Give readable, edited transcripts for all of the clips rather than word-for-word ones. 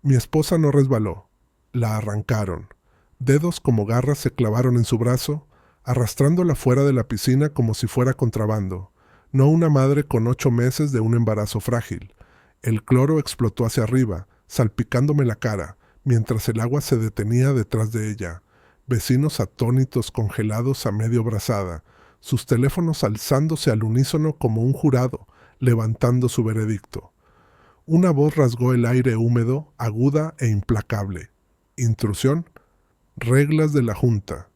Mi esposa no resbaló. La arrancaron. Dedos como garras se clavaron en su brazo, arrastrándola fuera de la piscina como si fuera contrabando. No una madre con 8 meses de un embarazo frágil. El cloro explotó hacia arriba, salpicándome la cara, mientras el agua se detenía detrás de ella. Vecinos atónitos congelados a medio brazada, sus teléfonos alzándose al unísono como un jurado, levantando su veredicto. Una voz rasgó el aire húmedo, aguda e implacable. Intrusión. Reglas de la Junta.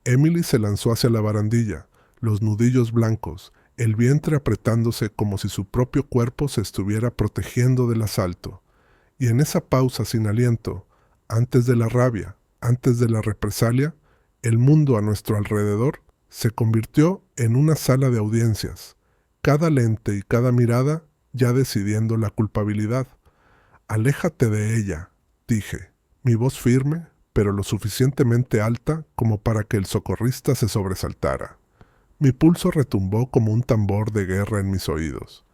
Emily se lanzó hacia la barandilla, los nudillos blancos, el vientre apretándose como si su propio cuerpo se estuviera protegiendo del asalto. Y en esa pausa sin aliento, antes de la rabia, antes de la represalia, el mundo a nuestro alrededor se convirtió en una sala de audiencias, cada lente y cada mirada ya decidiendo la culpabilidad. Aléjate de ella, dije, mi voz firme, pero lo suficientemente alta como para que el socorrista se sobresaltara. Mi pulso retumbó como un tambor de guerra en mis oídos.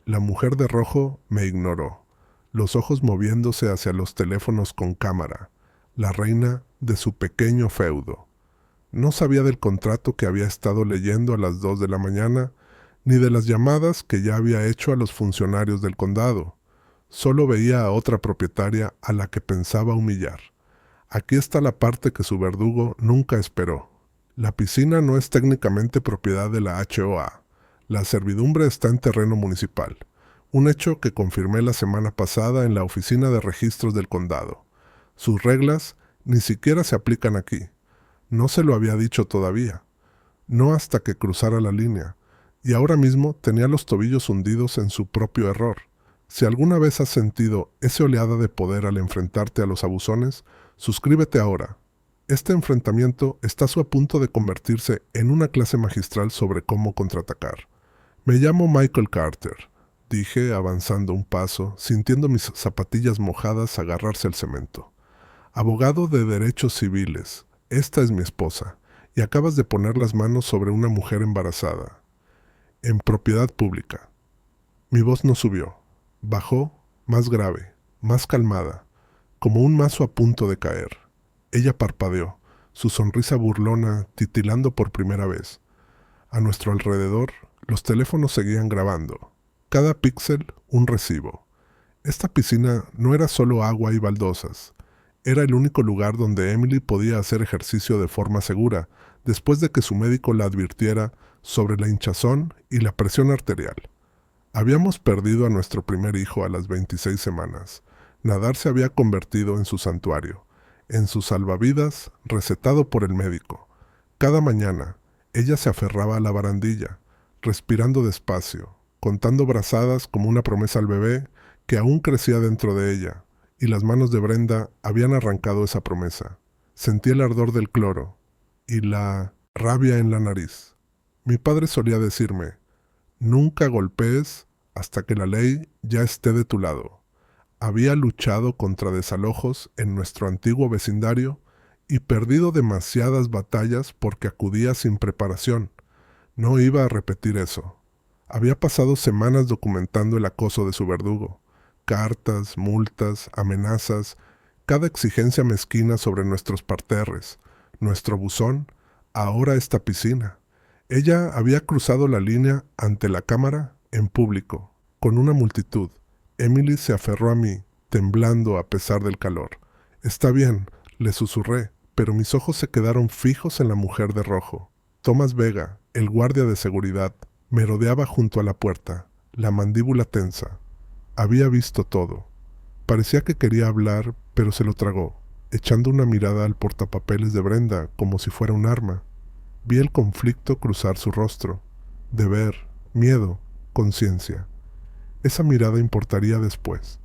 La mujer de rojo me ignoró, los ojos moviéndose hacia los teléfonos con cámara, la reina de su pequeño feudo. No sabía del contrato que había estado leyendo a las 2 de la mañana, ni de las llamadas que ya había hecho a los funcionarios del condado. Solo veía a otra propietaria a la que pensaba humillar. Aquí está la parte que su verdugo nunca esperó. La piscina no es técnicamente propiedad de la HOA. La servidumbre está en terreno municipal, un hecho que confirmé la semana pasada en la oficina de registros del condado. Sus reglas ni siquiera se aplican aquí. No se lo había dicho todavía, no hasta que cruzara la línea, y ahora mismo tenía los tobillos hundidos en su propio error. Si alguna vez has sentido esa oleada de poder al enfrentarte a los abusones, suscríbete ahora. Este enfrentamiento está a punto de convertirse en una clase magistral sobre cómo contraatacar. Me llamo Michael Carter, dije avanzando un paso, sintiendo mis zapatillas mojadas agarrarse al cemento. Abogado de derechos civiles, esta es mi esposa, y acabas de poner las manos sobre una mujer embarazada. En propiedad pública. Mi voz no subió. Bajó, más grave, más calmada, como un mazo a punto de caer. Ella parpadeó, su sonrisa burlona titilando por primera vez. A nuestro alrededor, los teléfonos seguían grabando. Cada píxel, un recibo. Esta piscina no era solo agua y baldosas. Era el único lugar donde Emily podía hacer ejercicio de forma segura, después de que su médico la advirtiera sobre la hinchazón y la presión arterial. Habíamos perdido a nuestro primer hijo a las 26 semanas. Nadar se había convertido en su santuario, en su salvavidas recetado por el médico. Cada mañana, ella se aferraba a la barandilla, respirando despacio, contando brazadas como una promesa al bebé que aún crecía dentro de ella, y las manos de Brenda habían arrancado esa promesa. Sentí el ardor del cloro y la rabia en la nariz. Mi padre solía decirme, nunca golpees hasta que la ley ya esté de tu lado. Había luchado contra desalojos en nuestro antiguo vecindario y perdido demasiadas batallas porque acudía sin preparación. No iba a repetir eso. Había pasado semanas documentando el acoso de su verdugo. Cartas, multas, amenazas, cada exigencia mezquina sobre nuestros parterres, nuestro buzón, ahora esta piscina. Ella había cruzado la línea ante la cámara en público, con una multitud. Emily se aferró a mí, temblando a pesar del calor. Está bien, le susurré, pero mis ojos se quedaron fijos en la mujer de rojo. Thomas Vega, el guardia de seguridad, merodeaba junto a la puerta, la mandíbula tensa. Había visto todo. Parecía que quería hablar, pero se lo tragó, echando una mirada al portapapeles de Brenda como si fuera un arma. Vi el conflicto cruzar su rostro. Deber, miedo, conciencia. Esa mirada importaría después.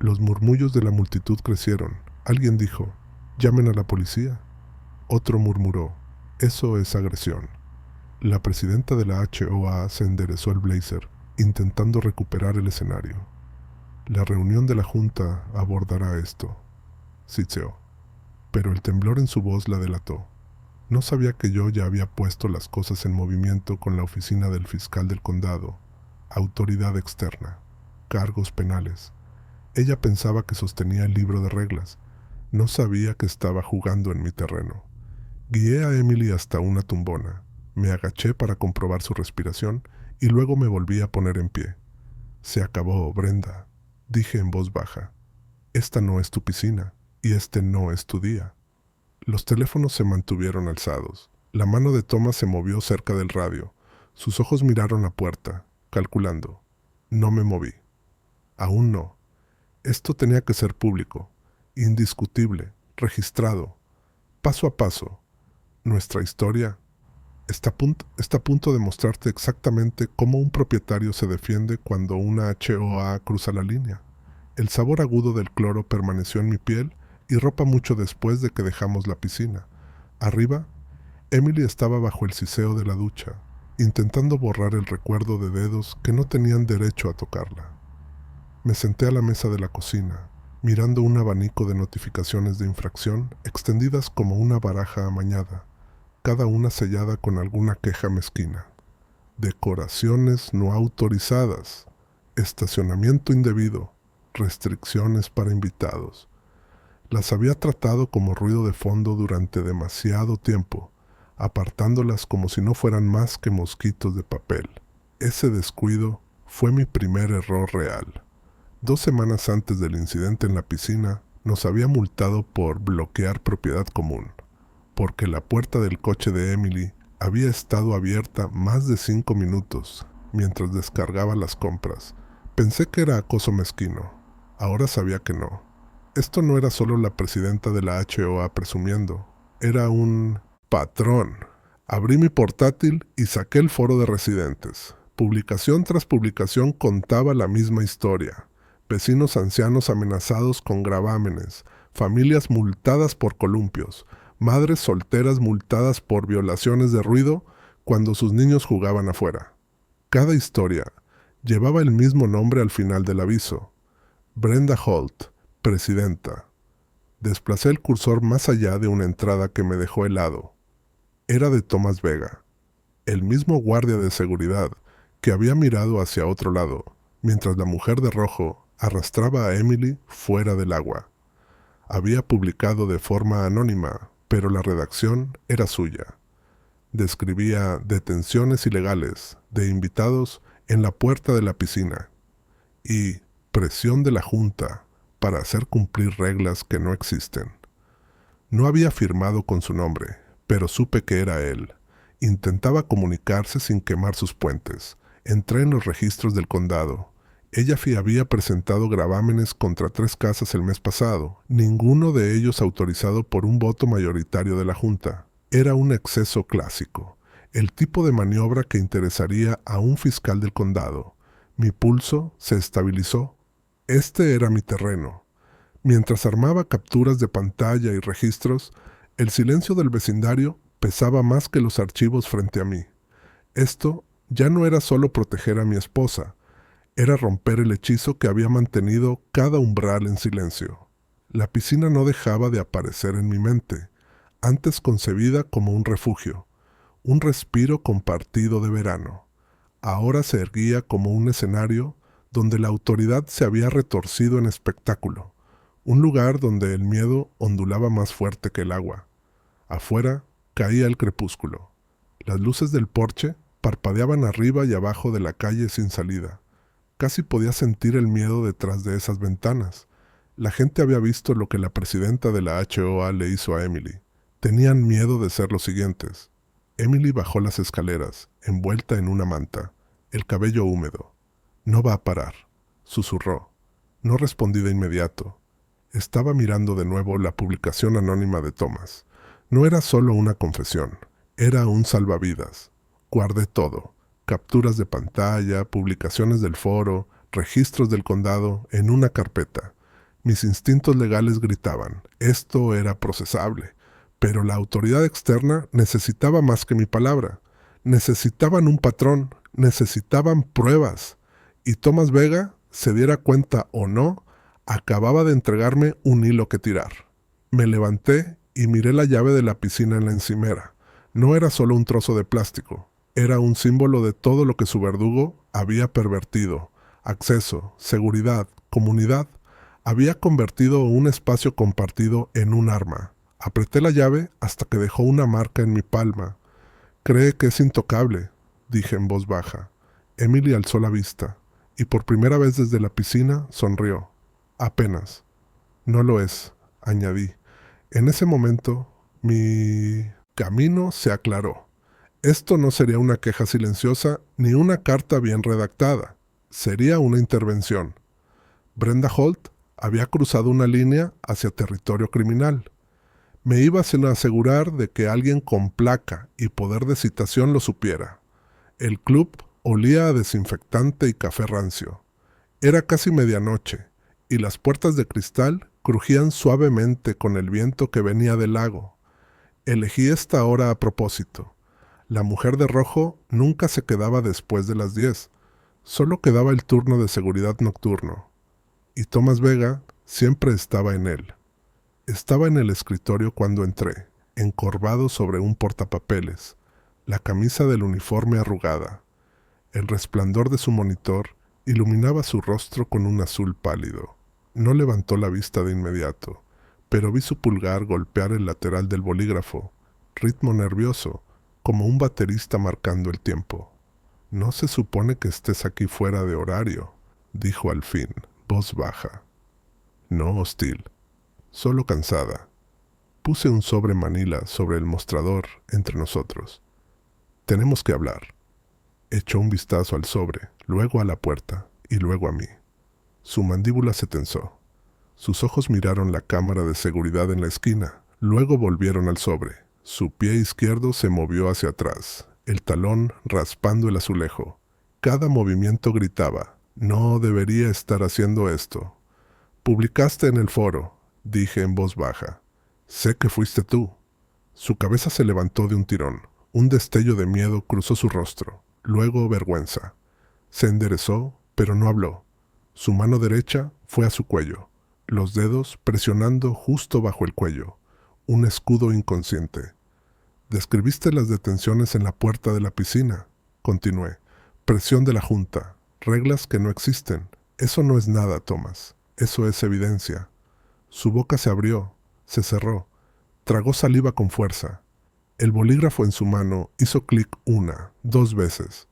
Los murmullos de la multitud crecieron. Alguien dijo, llamen a la policía. Otro murmuró, eso es agresión. La presidenta de la HOA se enderezó el blazer, intentando recuperar el escenario. La reunión de la junta abordará esto, siseó, pero el temblor en su voz la delató. No sabía que yo ya había puesto las cosas en movimiento con la oficina del fiscal del condado, autoridad externa, cargos penales. Ella pensaba que sostenía el libro de reglas. No sabía que estaba jugando en mi terreno. Guié a Emily hasta una tumbona. Me agaché para comprobar su respiración y luego me volví a poner en pie. Se acabó, Brenda, dije en voz baja. Esta no es tu piscina y este no es tu día. Los teléfonos se mantuvieron alzados. La mano de Thomas se movió cerca del radio. Sus ojos miraron la puerta, calculando. No me moví. Aún no. Esto tenía que ser público, indiscutible, registrado, paso a paso. Nuestra historia está a punto de mostrarte exactamente cómo un propietario se defiende cuando una HOA cruza la línea. El sabor agudo del cloro permaneció en mi piel y ropa mucho después de que dejamos la piscina. Arriba, Emily estaba bajo el siseo de la ducha, intentando borrar el recuerdo de dedos que no tenían derecho a tocarla. Me senté a la mesa de la cocina, mirando un abanico de notificaciones de infracción extendidas como una baraja amañada, cada una sellada con alguna queja mezquina. Decoraciones no autorizadas, estacionamiento indebido, restricciones para invitados. Las había tratado como ruido de fondo durante demasiado tiempo, apartándolas como si no fueran más que mosquitos de papel. Ese descuido fue mi primer error real. 2 semanas antes del incidente en la piscina, nos había multado por bloquear propiedad común, porque la puerta del coche de Emily había estado abierta más de 5 minutos mientras descargaba las compras. Pensé que era acoso mezquino. Ahora sabía que no. Esto no era solo la presidenta de la HOA presumiendo, era un patrón. Abrí mi portátil y saqué el foro de residentes. Publicación tras publicación contaba la misma historia. Vecinos ancianos amenazados con gravámenes, familias multadas por columpios, madres solteras multadas por violaciones de ruido cuando sus niños jugaban afuera. Cada historia llevaba el mismo nombre al final del aviso. Brenda Holt, presidenta. Desplacé el cursor más allá de una entrada que me dejó helado. Era de Thomas Vega, el mismo guardia de seguridad que había mirado hacia otro lado, mientras la mujer de rojo arrastraba a Emily fuera del agua. Había publicado de forma anónima, pero la redacción era suya. Describía detenciones ilegales de invitados en la puerta de la piscina y presión de la Junta para hacer cumplir reglas que no existen. No había firmado con su nombre, pero supe que era él. Intentaba comunicarse sin quemar sus puentes. Entré en los registros del condado. Ella había presentado gravámenes contra 3 casas el mes pasado, ninguno de ellos autorizado por un voto mayoritario de la Junta. Era un exceso clásico, el tipo de maniobra que interesaría a un fiscal del condado. Mi pulso se estabilizó. Este era mi terreno. Mientras armaba capturas de pantalla y registros, el silencio del vecindario pesaba más que los archivos frente a mí. Esto ya no era solo proteger a mi esposa, era romper el hechizo que había mantenido cada umbral en silencio. La piscina no dejaba de aparecer en mi mente, antes concebida como un refugio, un respiro compartido de verano. Ahora se erguía como un escenario donde la autoridad se había retorcido en espectáculo, un lugar donde el miedo ondulaba más fuerte que el agua. Afuera caía el crepúsculo. Las luces del porche parpadeaban arriba y abajo de la calle sin salida. Casi podía sentir el miedo detrás de esas ventanas. La gente había visto lo que la presidenta de la HOA le hizo a Emily. Tenían miedo de ser los siguientes. Emily bajó las escaleras, envuelta en una manta, el cabello húmedo. «No va a parar», susurró. No respondí de inmediato. Estaba mirando de nuevo la publicación anónima de Thomas. No era solo una confesión, era un salvavidas. Guardé todo. Capturas de pantalla, publicaciones del foro, registros del condado, en una carpeta. Mis instintos legales gritaban, esto era procesable, pero la autoridad externa necesitaba más que mi palabra. Necesitaban un patrón, necesitaban pruebas. Y Thomas Vega, se diera cuenta o no, acababa de entregarme un hilo que tirar. Me levanté y miré la llave de la piscina en la encimera. No era solo un trozo de plástico. Era un símbolo de todo lo que su verdugo había pervertido. Acceso, seguridad, comunidad. Había convertido un espacio compartido en un arma. Apreté la llave hasta que dejó una marca en mi palma. Cree que es intocable, dije en voz baja. Emily alzó la vista, y por primera vez desde la piscina sonrió. Apenas. No lo es, añadí. En ese momento, mi camino se aclaró. Esto no sería una queja silenciosa ni una carta bien redactada. Sería una intervención. Brenda Holt había cruzado una línea hacia territorio criminal. Me iba a asegurar de que alguien con placa y poder de citación lo supiera. El club olía a desinfectante y café rancio. Era casi medianoche, y las puertas de cristal crujían suavemente con el viento que venía del lago. Elegí esta hora a propósito. La mujer de rojo nunca se quedaba después de las 10. Solo quedaba el turno de seguridad nocturno. Y Thomas Vega siempre estaba en él. Estaba en el escritorio cuando entré, encorvado sobre un portapapeles, la camisa del uniforme arrugada. El resplandor de su monitor iluminaba su rostro con un azul pálido. No levantó la vista de inmediato, pero vi su pulgar golpear el lateral del bolígrafo, ritmo nervioso, como un baterista marcando el tiempo. «No se supone que estés aquí fuera de horario», dijo al fin, voz baja. No hostil, solo cansada. Puse un sobre manila sobre el mostrador entre nosotros. «Tenemos que hablar». Echó un vistazo al sobre, luego a la puerta y luego a mí. Su mandíbula se tensó. Sus ojos miraron la cámara de seguridad en la esquina, luego volvieron al sobre. Su pie izquierdo se movió hacia atrás, el talón raspando el azulejo. Cada movimiento gritaba, «No debería estar haciendo esto». «Publicaste en el foro», dije en voz baja. «Sé que fuiste tú». Su cabeza se levantó de un tirón. Un destello de miedo cruzó su rostro, luego vergüenza. Se enderezó, pero no habló. Su mano derecha fue a su cuello, los dedos presionando justo bajo el cuello, un escudo inconsciente. «Describiste las detenciones en la puerta de la piscina», continué. «Presión de la Junta, reglas que no existen. Eso no es nada, Thomas. Eso es evidencia». Su boca se abrió, se cerró, tragó saliva con fuerza. El bolígrafo en su mano hizo clic 1, 2 veces.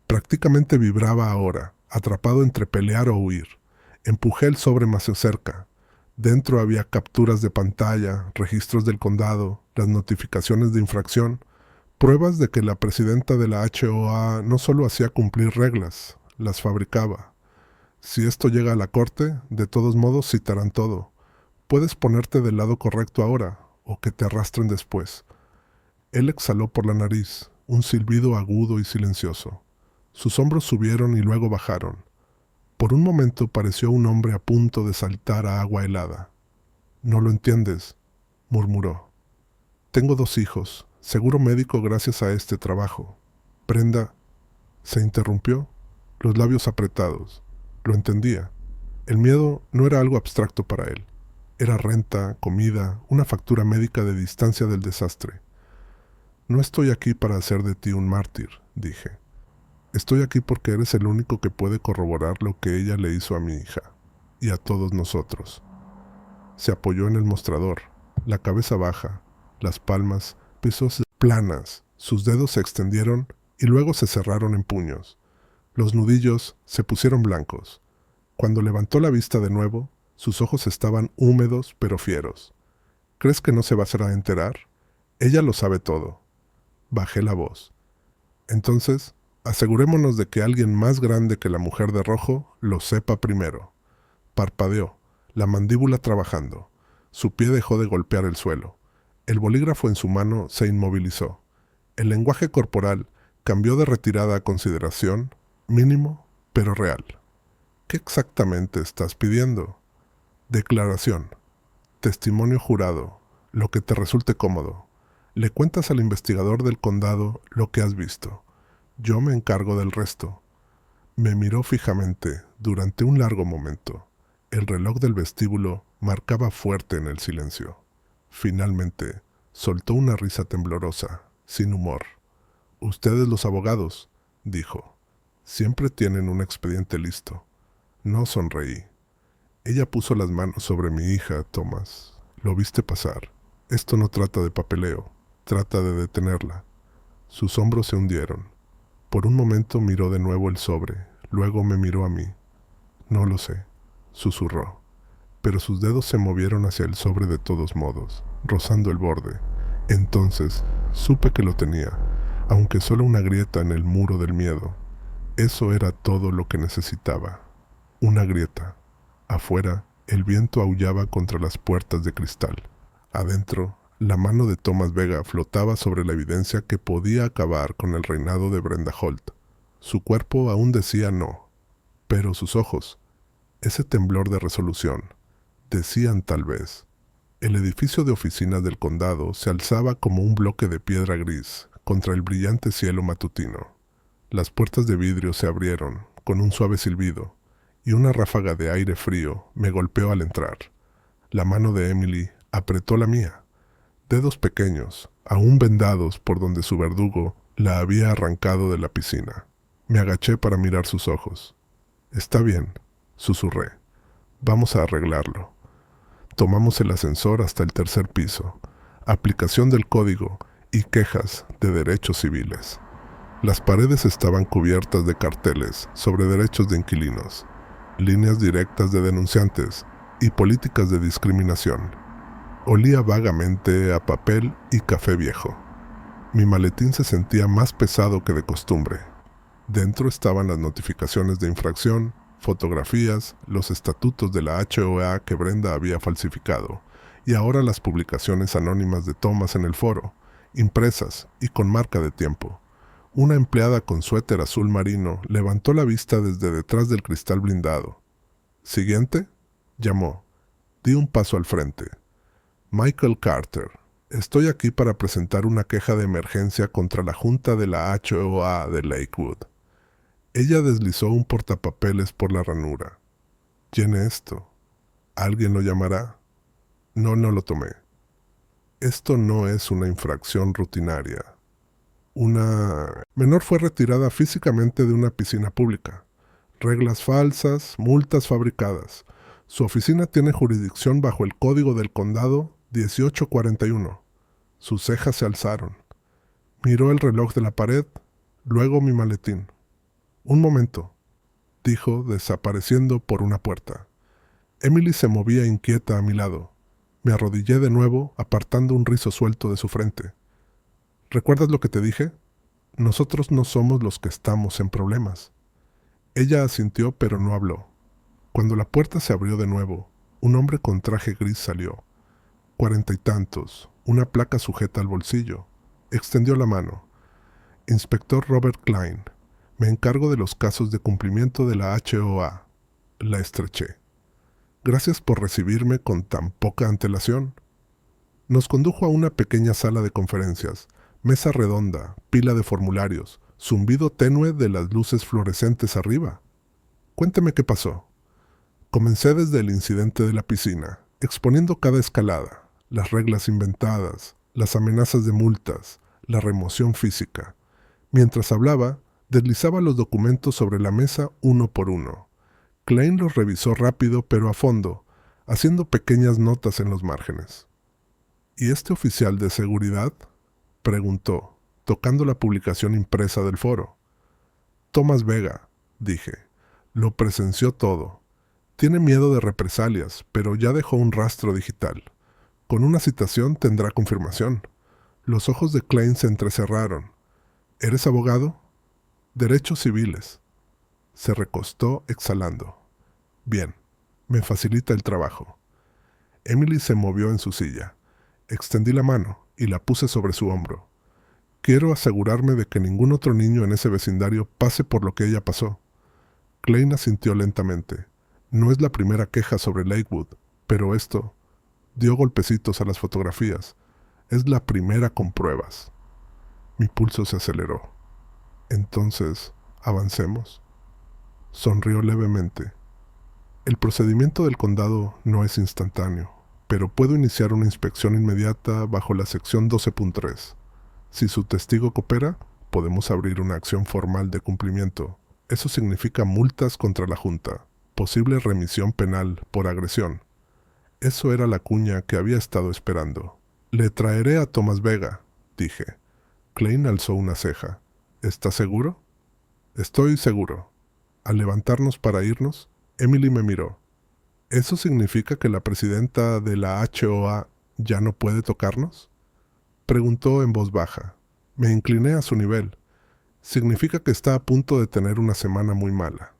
Prácticamente vibraba ahora, atrapado entre pelear o huir. Empujé el sobre más cerca. Dentro había capturas de pantalla, registros del condado, las notificaciones de infracción, pruebas de que la presidenta de la HOA no solo hacía cumplir reglas, las fabricaba. Si esto llega a la corte, de todos modos citarán todo. Puedes ponerte del lado correcto ahora, o que te arrastren después. Él exhaló por la nariz, un silbido agudo y silencioso. Sus hombros subieron y luego bajaron. Por un momento pareció un hombre a punto de saltar a agua helada. «No lo entiendes», murmuró. «Tengo 2 hijos, seguro médico gracias a este trabajo. Brenda...» Se interrumpió, los labios apretados. Lo entendía. El miedo no era algo abstracto para él. Era renta, comida, una factura médica de distancia del desastre. «No estoy aquí para hacer de ti un mártir», dije. «Estoy aquí porque eres el único que puede corroborar lo que ella le hizo a mi hija, y a todos nosotros». Se apoyó en el mostrador, la cabeza baja, las palmas, pisos planas, sus dedos se extendieron y luego se cerraron en puños. Los nudillos se pusieron blancos. Cuando levantó la vista de nuevo, sus ojos estaban húmedos pero fieros. «¿Crees que no se va a enterar? Ella lo sabe todo». Bajé la voz. «Entonces, asegurémonos de que alguien más grande que la mujer de rojo lo sepa primero». Parpadeó, la mandíbula trabajando. Su pie dejó de golpear el suelo. El bolígrafo en su mano se inmovilizó. El lenguaje corporal cambió de retirada a consideración, mínimo, pero real. «¿Qué exactamente estás pidiendo?» «Declaración. Testimonio jurado. Lo que te resulte cómodo. Le cuentas al investigador del condado lo que has visto. Yo me encargo del resto». Me miró fijamente durante un largo momento. El reloj del vestíbulo marcaba fuerte en el silencio. Finalmente, soltó una risa temblorosa, sin humor. «Ustedes los abogados», dijo, «siempre tienen un expediente listo». No sonreí. Ella puso las manos sobre mi hija, Thomas. Lo viste pasar. Esto no trata de papeleo. Trata de detenerla. Sus hombros se hundieron. Por un momento miró de nuevo el sobre. Luego me miró a mí. No lo sé, susurró. Pero sus dedos se movieron hacia el sobre de todos modos, rozando el borde. Entonces supe que lo tenía, aunque solo una grieta en el muro del miedo. Eso era todo lo que necesitaba. Una grieta. Afuera, el viento aullaba contra las puertas de cristal. Adentro, la mano de Thomas Vega flotaba sobre la evidencia que podía acabar con el reinado de Brenda Holt. Su cuerpo aún decía no, pero sus ojos, ese temblor de resolución, decían tal vez. El edificio de oficinas del condado se alzaba como un bloque de piedra gris contra el brillante cielo matutino. Las puertas de vidrio se abrieron con un suave silbido y una ráfaga de aire frío me golpeó al entrar. La mano de Emily apretó la mía. Dedos pequeños, aún vendados por donde su verdugo la había arrancado de la piscina. Me agaché para mirar sus ojos. «Está bien», susurré. «Vamos a arreglarlo». Tomamos el ascensor hasta el tercer piso. Aplicación del código y quejas de derechos civiles. Las paredes estaban cubiertas de carteles sobre derechos de inquilinos, líneas directas de denunciantes y políticas de discriminación. Olía vagamente a papel y café viejo. Mi maletín se sentía más pesado que de costumbre. Dentro estaban las notificaciones de infracción, fotografías, los estatutos de la HOA que Brenda había falsificado, y ahora las publicaciones anónimas de Thomas en el foro, impresas y con marca de tiempo. Una empleada con suéter azul marino levantó la vista desde detrás del cristal blindado. «¿Siguiente?», llamó. Di un paso al frente. «Michael Carter, estoy aquí para presentar una queja de emergencia contra la junta de la HOA de Lakewood». Ella deslizó un portapapeles por la ranura. «Llene esto. ¿Alguien lo llamará?» No lo tomé. Esto no es una infracción rutinaria. Una menor fue retirada físicamente de una piscina pública. Reglas falsas, multas fabricadas. Su oficina tiene jurisdicción bajo el Código del Condado 1841. Sus cejas se alzaron. Miró el reloj de la pared, luego mi maletín. «Un momento», dijo, desapareciendo por una puerta. Emily se movía inquieta a mi lado. Me arrodillé de nuevo, apartando un rizo suelto de su frente. «¿Recuerdas lo que te dije? Nosotros no somos los que estamos en problemas». Ella asintió, pero no habló. Cuando la puerta se abrió de nuevo, un hombre con traje gris salió. 40 y tantos, una placa sujeta al bolsillo. Extendió la mano. «Inspector Robert Klein. Me encargo de los casos de cumplimiento de la HOA». La estreché. «Gracias por recibirme con tan poca antelación». Nos condujo a una pequeña sala de conferencias, mesa redonda, pila de formularios, zumbido tenue de las luces fluorescentes arriba. «Cuénteme qué pasó». Comencé desde el incidente de la piscina, exponiendo cada escalada, las reglas inventadas, las amenazas de multas, la remoción física. Mientras hablaba, deslizaba los documentos sobre la mesa uno por uno. Klein los revisó rápido pero a fondo, haciendo pequeñas notas en los márgenes. «¿Y este oficial de seguridad?», preguntó, tocando la publicación impresa del foro. «Thomas Vega», dije. «Lo presenció todo. Tiene miedo de represalias, pero ya dejó un rastro digital. Con una citación tendrá confirmación». Los ojos de Klein se entrecerraron. «¿Eres abogado?». «Derechos civiles». Se recostó exhalando. «Bien, me facilita el trabajo». Emily se movió en su silla. Extendí la mano y la puse sobre su hombro. «Quiero asegurarme de que ningún otro niño en ese vecindario pase por lo que ella pasó». Klein asintió lentamente. «No es la primera queja sobre Lakewood, pero esto…» dio golpecitos a las fotografías. «Es la primera con pruebas». Mi pulso se aceleró. «Entonces, avancemos». Sonrió levemente. «El procedimiento del condado no es instantáneo, pero puedo iniciar una inspección inmediata bajo la sección 12.3. Si su testigo coopera, podemos abrir una acción formal de cumplimiento. Eso significa multas contra la Junta, posible remisión penal por agresión. Eso era la cuña que había estado esperando. «Le traeré a Thomas Vega», dije. Klein alzó una ceja. «¿Estás seguro?» «Estoy seguro». Al levantarnos para irnos, Emily me miró. «¿Eso significa que la presidenta de la HOA ya no puede tocarnos?», preguntó en voz baja. Me incliné a su nivel. «Significa que está a punto de tener una semana muy mala».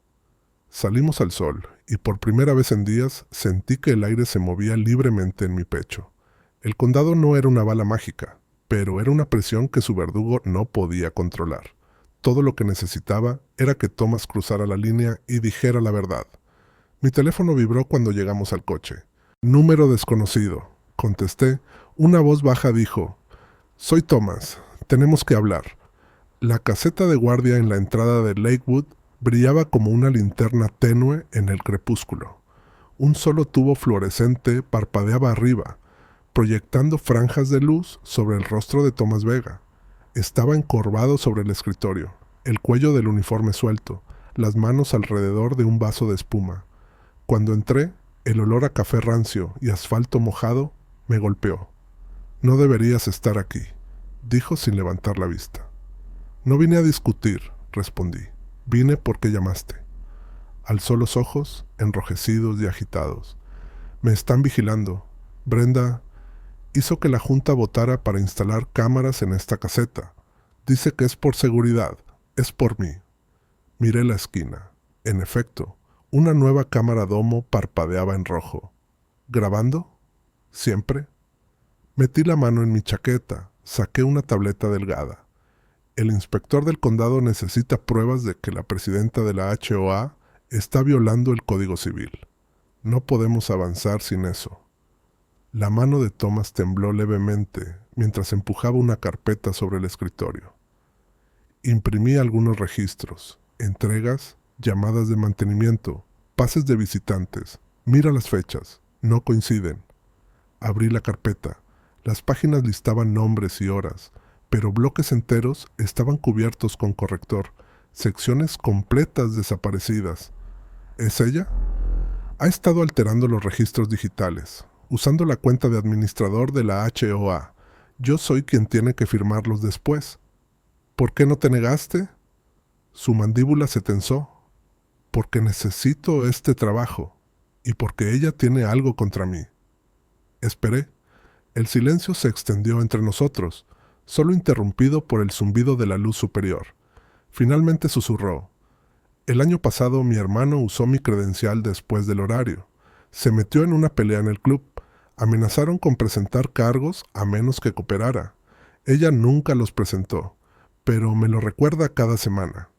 Salimos al sol, y por primera vez en días sentí que el aire se movía libremente en mi pecho. El condado no era una bala mágica, pero era una presión que su verdugo no podía controlar. Todo lo que necesitaba era que Thomas cruzara la línea y dijera la verdad. Mi teléfono vibró cuando llegamos al coche. «Número desconocido», contesté. Una voz baja dijo: «Soy Thomas, tenemos que hablar». La caseta de guardia en la entrada de Lakewood brillaba como una linterna tenue en el crepúsculo. Un solo tubo fluorescente parpadeaba arriba, proyectando franjas de luz sobre el rostro de Thomas Vega. Estaba encorvado sobre el escritorio, el cuello del uniforme suelto, las manos alrededor de un vaso de espuma. Cuando entré, el olor a café rancio y asfalto mojado me golpeó. «No deberías estar aquí», dijo sin levantar la vista. «No vine a discutir», respondí. «Vine porque llamaste». Alzó los ojos, enrojecidos y agitados. «Me están vigilando. Brenda hizo que la junta votara para instalar cámaras en esta caseta. Dice que es por seguridad. Es por mí». Miré la esquina. En efecto, una nueva cámara domo parpadeaba en rojo. «¿Grabando? ¿Siempre?» Metí la mano en mi chaqueta. Saqué una tableta delgada. «El inspector del condado necesita pruebas de que la presidenta de la HOA está violando el Código Civil. No podemos avanzar sin eso». La mano de Thomas tembló levemente mientras empujaba una carpeta sobre el escritorio. Imprimí algunos registros, entregas, llamadas de mantenimiento, pases de visitantes. Mira las fechas, no coinciden. Abrí la carpeta. Las páginas listaban nombres y horas, pero bloques enteros estaban cubiertos con corrector, secciones completas desaparecidas. ¿Es ella? Ha estado alterando los registros digitales, usando la cuenta de administrador de la HOA. Yo soy quien tiene que firmarlos después. ¿Por qué no te negaste? Su mandíbula se tensó. Porque necesito este trabajo, y porque ella tiene algo contra mí. Esperé. El silencio se extendió entre nosotros, solo interrumpido por el zumbido de la luz superior. Finalmente susurró: «El año pasado mi hermano usó mi credencial después del horario. Se metió en una pelea en el club. Amenazaron con presentar cargos a menos que cooperara. Ella nunca los presentó, pero me lo recuerda cada semana».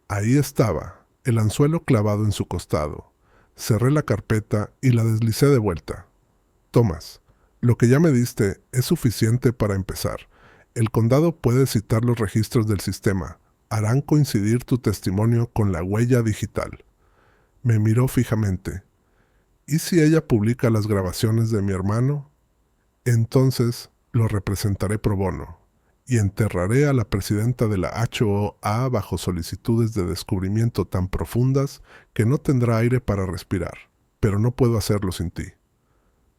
Ahí estaba, el anzuelo clavado en su costado. Cerré la carpeta y la deslicé de vuelta. «Thomas, lo que ya me diste es suficiente para empezar. El condado puede citar los registros del sistema. Harán coincidir tu testimonio con la huella digital». Me miró fijamente. «¿Y si ella publica las grabaciones de mi hermano? Entonces lo representaré pro bono y enterraré a la presidenta de la HOA bajo solicitudes de descubrimiento tan profundas que no tendrá aire para respirar. Pero no puedo hacerlo sin ti».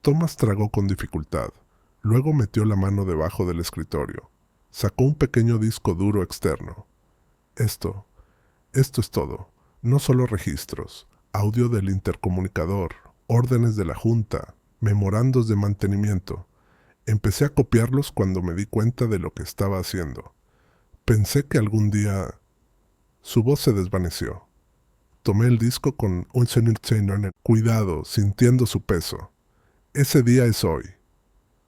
Thomas tragó con dificultad. Luego metió la mano debajo del escritorio. Sacó un pequeño disco duro externo. Esto es todo. No solo registros, audio del intercomunicador, órdenes de la junta, memorandos de mantenimiento. Empecé a copiarlos cuando me di cuenta de lo que estaba haciendo. Pensé que algún día... Su voz se desvaneció. Tomé el disco con un cuidado, sintiendo su peso. Ese día es hoy.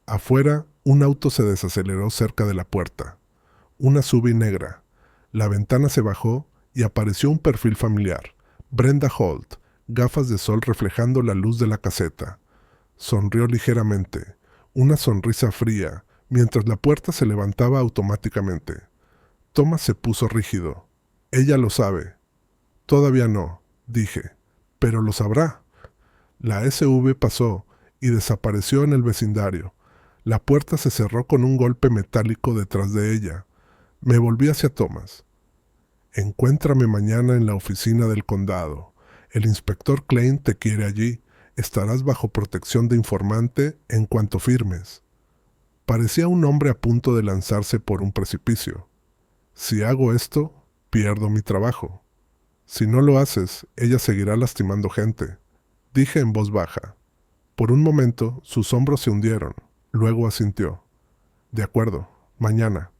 Afuera, un auto se desaceleró cerca de la puerta. Una SUV negra. La ventana se bajó y apareció un perfil familiar. Brenda Holt, gafas de sol reflejando la luz de la caseta. Sonrió ligeramente, una sonrisa fría, mientras la puerta se levantaba automáticamente. Thomas se puso rígido. «Ella lo sabe». «Todavía no», dije, «pero lo sabrá». La SUV pasó y desapareció en el vecindario. La puerta se cerró con un golpe metálico detrás de ella. Me volví hacia Thomas. «Encuéntrame mañana en la oficina del condado. El inspector Klein te quiere allí. Estarás bajo protección de informante en cuanto firmes. Parecía un hombre a punto de lanzarse por un precipicio. Si hago esto, pierdo mi trabajo. Si no lo haces, ella seguirá lastimando gente, dije en voz baja. Por un momento, sus hombros se hundieron. Luego asintió. De acuerdo, mañana.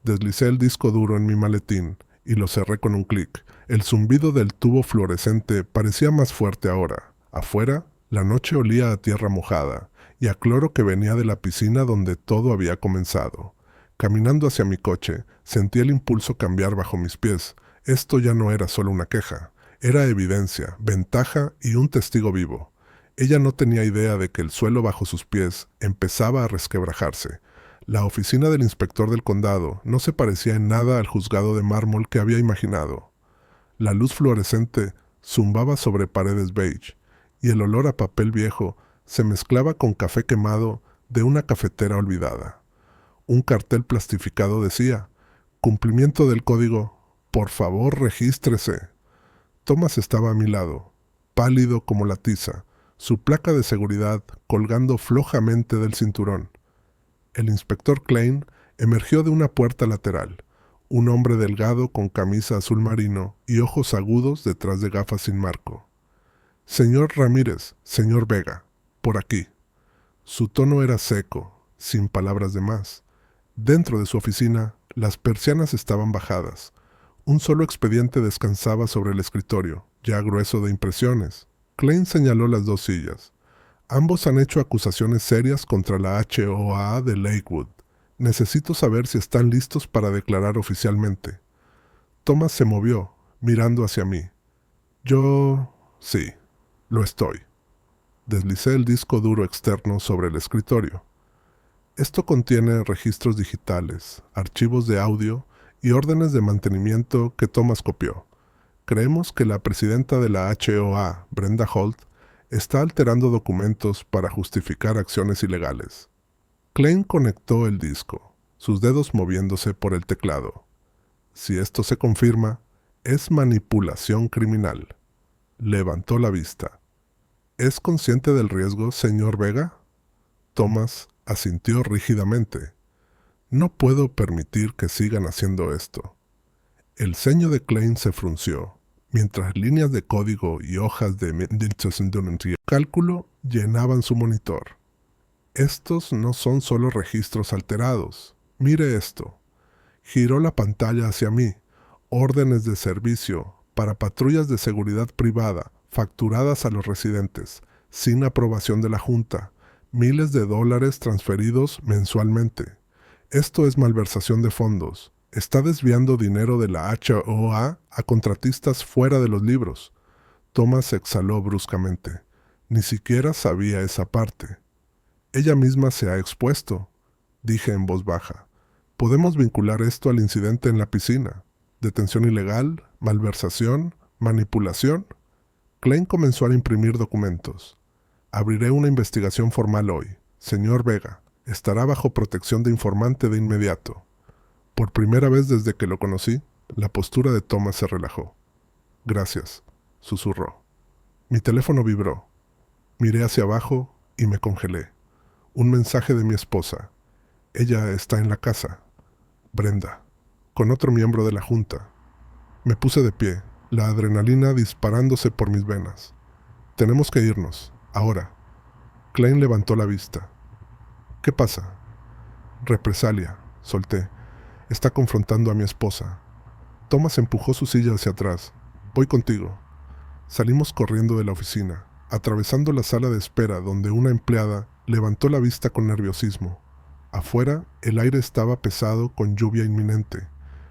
Deslicé el disco duro en mi maletín y lo cerré con un clic. El zumbido del tubo fluorescente parecía más fuerte ahora. Afuera, la noche olía a tierra mojada y a cloro que venía de la piscina donde todo había comenzado. Caminando hacia mi coche, sentí el impulso cambiar bajo mis pies. Esto ya no era solo una queja. Era evidencia, ventaja y un testigo vivo. Ella no tenía idea de que el suelo bajo sus pies empezaba a resquebrajarse. La oficina del inspector del condado no se parecía en nada al juzgado de mármol que había imaginado. La luz fluorescente zumbaba sobre paredes beige, y el olor a papel viejo se mezclaba con café quemado de una cafetera olvidada. Un cartel plastificado decía: «Cumplimiento del código, por favor regístrese». Thomas estaba a mi lado, pálido como la tiza, su placa de seguridad colgando flojamente del cinturón. El inspector Klein emergió de una puerta lateral, un hombre delgado con camisa azul marino y ojos agudos detrás de gafas sin marco. «Señor Ramírez, señor Vega, por aquí». Su tono era seco, sin palabras de más. Dentro de su oficina, las persianas estaban bajadas. Un solo expediente descansaba sobre el escritorio, ya grueso de impresiones. Klein señaló las dos sillas. «Ambos han hecho acusaciones serias contra la HOA de Lakewood. Necesito saber si están listos para declarar oficialmente». Thomas se movió, mirando hacia mí. Sí, lo estoy. Deslicé el disco duro externo sobre el escritorio. Esto contiene registros digitales, archivos de audio y órdenes de mantenimiento que Thomas copió. Creemos que la presidenta de la HOA, Brenda Holt, está alterando documentos para justificar acciones ilegales. Klein conectó el disco, sus dedos moviéndose por el teclado. Si esto se confirma, es manipulación criminal. Levantó la vista. ¿Es consciente del riesgo, señor Vega? Thomas asintió rígidamente. No puedo permitir que sigan haciendo esto. El ceño de Klein se frunció, mientras líneas de código y hojas de cálculo llenaban su monitor. Estos no son solo registros alterados. Mire esto. Giró la pantalla hacia mí. Órdenes de servicio para patrullas de seguridad privada facturadas a los residentes, sin aprobación de la Junta. Miles de dólares transferidos mensualmente. Esto es malversación de fondos. Está desviando dinero de la HOA a contratistas fuera de los libros. Thomas exhaló bruscamente. Ni siquiera sabía esa parte. Ella misma se ha expuesto, dije en voz baja. Podemos vincular esto al incidente en la piscina. Detención ilegal, malversación, manipulación. Klein comenzó a imprimir documentos. Abriré una investigación formal hoy. Señor Vega, estará bajo protección de informante de inmediato. Por primera vez desde que lo conocí, la postura de Thomas se relajó. Gracias, susurró. Mi teléfono vibró. Miré hacia abajo y me congelé. Un mensaje de mi esposa. Ella está en la casa. Brenda, con otro miembro de la junta. Me puse de pie, la adrenalina disparándose por mis venas. Tenemos que irnos, ahora. Klein levantó la vista. ¿Qué pasa? Represalia, solté. Está confrontando a mi esposa. Thomas empujó su silla hacia atrás. Voy contigo. Salimos corriendo de la oficina, atravesando la sala de espera donde una empleada levantó la vista con nerviosismo. Afuera, el aire estaba pesado con lluvia inminente.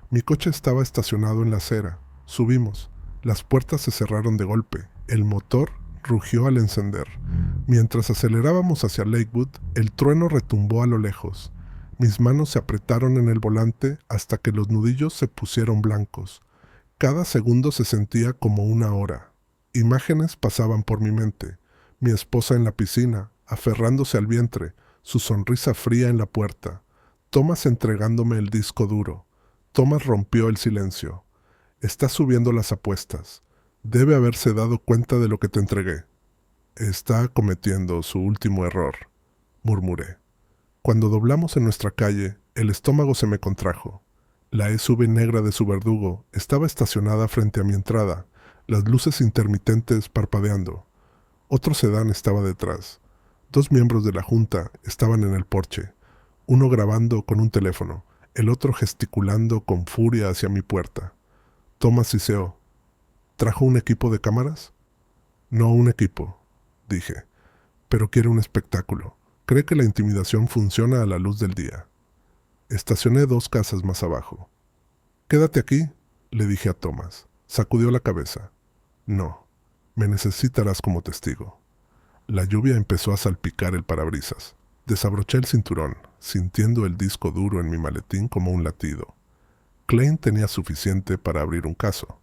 Mi coche estaba estacionado en la acera. Subimos. Las puertas se cerraron de golpe. El motor rugió al encender. Mientras acelerábamos hacia Lakewood, el trueno retumbó a lo lejos. Mis manos se apretaron en el volante hasta que los nudillos se pusieron blancos. Cada segundo se sentía como una hora. Imágenes pasaban por mi mente. Mi esposa en la piscina, aferrándose al vientre, su sonrisa fría en la puerta. Thomas entregándome el disco duro. Thomas rompió el silencio. Está subiendo las apuestas. Debe haberse dado cuenta de lo que te entregué. Está cometiendo su último error, murmuré. Cuando doblamos en nuestra calle, el estómago se me contrajo. La SUV negra de su verdugo estaba estacionada frente a mi entrada, las luces intermitentes parpadeando. Otro sedán estaba detrás. 2 miembros de la junta estaban en el porche, uno grabando con un teléfono, el otro gesticulando con furia hacia mi puerta. Thomas siseó. ¿Trajo un equipo de cámaras? No un equipo, dije, pero quiere un espectáculo. Cree que la intimidación funciona a la luz del día. Estacioné 2 casas más abajo. Quédate aquí, le dije a Thomas. Sacudió la cabeza. No, me necesitarás como testigo. La lluvia empezó a salpicar el parabrisas. Desabroché el cinturón, sintiendo el disco duro en mi maletín como un latido. Klein tenía suficiente para abrir un caso,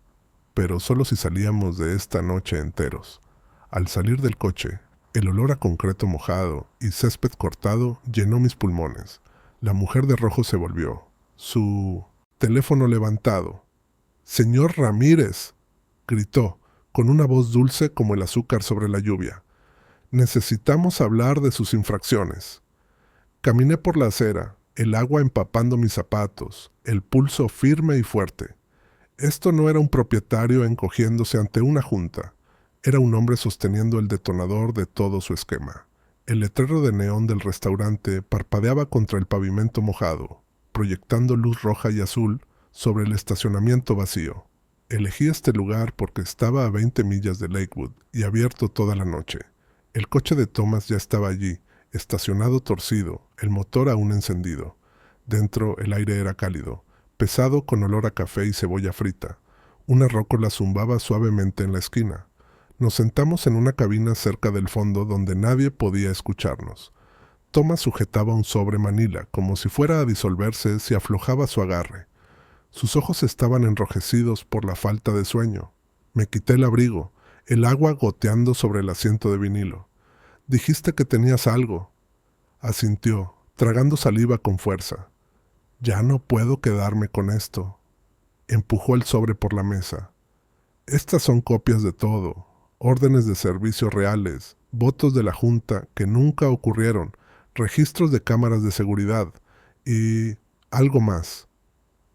pero solo si salíamos de esta noche enteros. Al salir del coche, el olor a concreto mojado y césped cortado llenó mis pulmones. La mujer de rojo se volvió. Su teléfono levantado. «¡Señor Ramírez!», gritó, con una voz dulce como el azúcar sobre la lluvia. «Necesitamos hablar de sus infracciones». Caminé por la acera, el agua empapando mis zapatos, el pulso firme y fuerte. Esto no era un propietario encogiéndose ante una junta. Era un hombre sosteniendo el detonador de todo su esquema. El letrero de neón del restaurante parpadeaba contra el pavimento mojado, proyectando luz roja y azul sobre el estacionamiento vacío. Elegí este lugar porque estaba a 20 millas de Lakewood y abierto toda la noche. El coche de Thomas ya estaba allí, estacionado torcido, el motor aún encendido. Dentro el aire era cálido, pesado con olor a café y cebolla frita. Una rócola zumbaba suavemente en la esquina. Nos sentamos en una cabina cerca del fondo donde nadie podía escucharnos. Thomas sujetaba un sobre manila, como si fuera a disolverse si aflojaba su agarre. Sus ojos estaban enrojecidos por la falta de sueño. Me quité el abrigo, el agua goteando sobre el asiento de vinilo. «Dijiste que tenías algo», asintió, tragando saliva con fuerza. «Ya no puedo quedarme con esto». Empujó el sobre por la mesa. «Estas son copias de todo, órdenes de servicio reales, votos de la Junta que nunca ocurrieron, registros de cámaras de seguridad y algo más».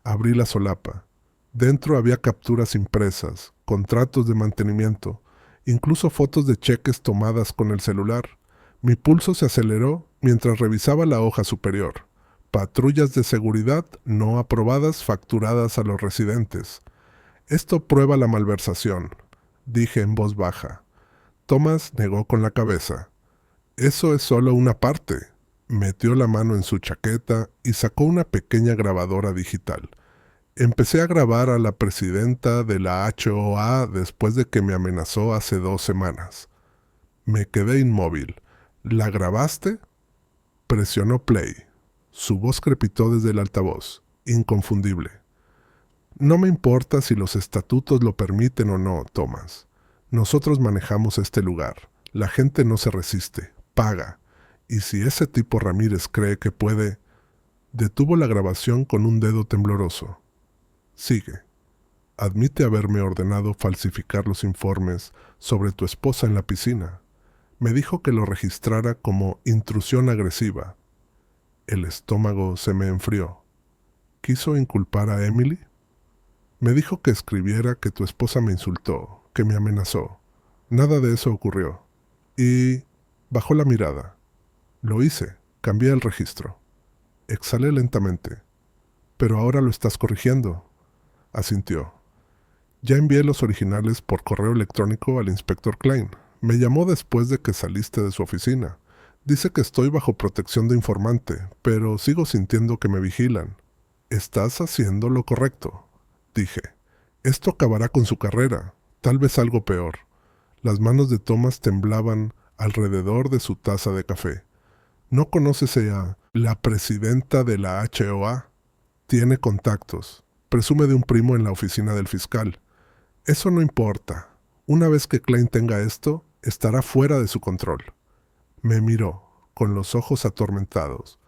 Abrí la solapa. Dentro había capturas impresas, contratos de mantenimiento, incluso fotos de cheques tomadas con el celular. Mi pulso se aceleró mientras revisaba la hoja superior. Patrullas de seguridad no aprobadas facturadas a los residentes. «Esto prueba la malversación», dije en voz baja. Thomas negó con la cabeza. «Eso es solo una parte». Metió la mano en su chaqueta y sacó una pequeña grabadora digital. «Empecé a grabar a la presidenta de la HOA después de que me amenazó hace 2 semanas». Me quedé inmóvil. «¿La grabaste?» Presionó play. Su voz crepitó desde el altavoz, inconfundible. «No me importa si los estatutos lo permiten o no, Thomas. Nosotros manejamos este lugar. La gente no se resiste, paga. Y si ese tipo Ramírez cree que puede...» Detuvo la grabación con un dedo tembloroso. «Sigue. Admite haberme ordenado falsificar los informes sobre tu esposa en la piscina. Me dijo que lo registrara como intrusión agresiva». El estómago se me enfrió. ¿Quiso inculpar a Emily? Me dijo que escribiera que tu esposa me insultó, que me amenazó. Nada de eso ocurrió. Y bajó la mirada. Lo hice, cambié el registro. Exhalé lentamente. «Pero ahora lo estás corrigiendo», asintió. «Ya envié los originales por correo electrónico al inspector Klein. Me llamó después de que saliste de su oficina. Dice que estoy bajo protección de informante, pero sigo sintiendo que me vigilan». «Estás haciendo lo correcto», dije. «Esto acabará con su carrera, tal vez algo peor». Las manos de Thomas temblaban alrededor de su taza de café. «¿No conoces a la presidenta de la HOA? Tiene contactos. Presume de un primo en la oficina del fiscal. Eso no importa. Una vez que Klein tenga esto, estará fuera de su control». Me miró, con los ojos atormentados.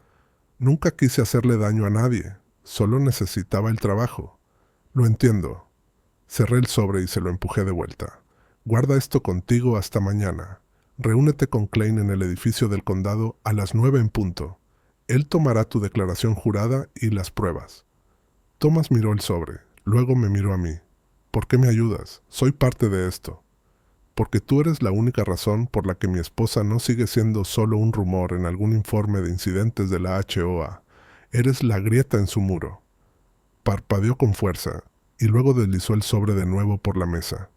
«Nunca quise hacerle daño a nadie. Solo necesitaba el trabajo». «Lo entiendo». Cerré el sobre y se lo empujé de vuelta. Guarda esto contigo hasta mañana. Reúnete con Klein en el edificio del condado a las 9 en punto. Él tomará tu declaración jurada y las pruebas. Thomas miró el sobre, luego me miró a mí. ¿Por qué me ayudas? Soy parte de esto. Porque tú eres la única razón por la que mi esposa no sigue siendo solo un rumor en algún informe de incidentes de la HOA. Eres la grieta en su muro. Parpadeó con fuerza y luego deslizó el sobre de nuevo por la mesa.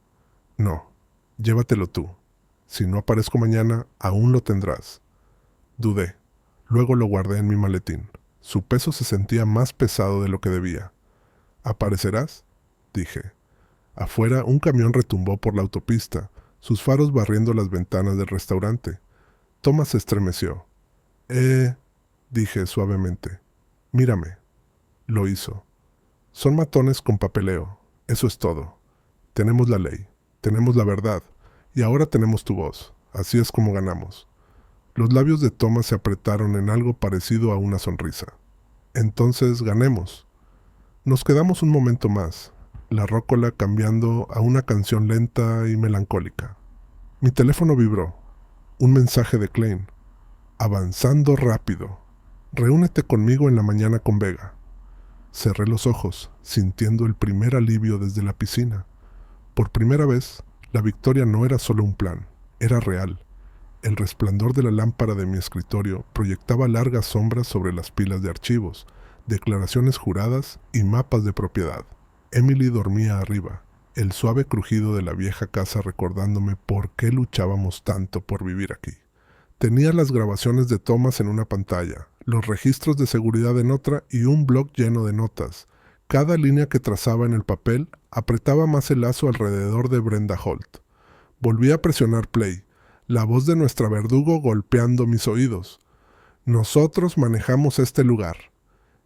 No, llévatelo tú. Si no aparezco mañana, aún lo tendrás. Dudé. Luego lo guardé en mi maletín. Su peso se sentía más pesado de lo que debía. ¿Aparecerás?, dije. Afuera, un camión retumbó por la autopista, sus faros barriendo las ventanas del restaurante. Thomas se estremeció. Dije suavemente. Mírame. Lo hizo. Son matones con papeleo. Eso es todo. Tenemos la ley. Tenemos la verdad. Y ahora tenemos tu voz. Así es como ganamos. Los labios de Thomas se apretaron en algo parecido a una sonrisa. Entonces ganemos. Nos quedamos un momento más, la rócola cambiando a una canción lenta y melancólica. Mi teléfono vibró. Un mensaje de Klein. Avanzando rápido. Reúnete conmigo en la mañana con Vega. Cerré los ojos, sintiendo el primer alivio desde la piscina. Por primera vez, la victoria no era solo un plan, era real. El resplandor de la lámpara de mi escritorio proyectaba largas sombras sobre las pilas de archivos, declaraciones juradas y mapas de propiedad. Emily dormía arriba, el suave crujido de la vieja casa recordándome por qué luchábamos tanto por vivir aquí. Tenía las grabaciones de Thomas en una pantalla, los registros de seguridad en otra y un bloc lleno de notas. Cada línea que trazaba en el papel apretaba más el lazo alrededor de Brenda Holt. Volví a presionar play, la voz de nuestra verdugo golpeando mis oídos. Nosotros manejamos este lugar.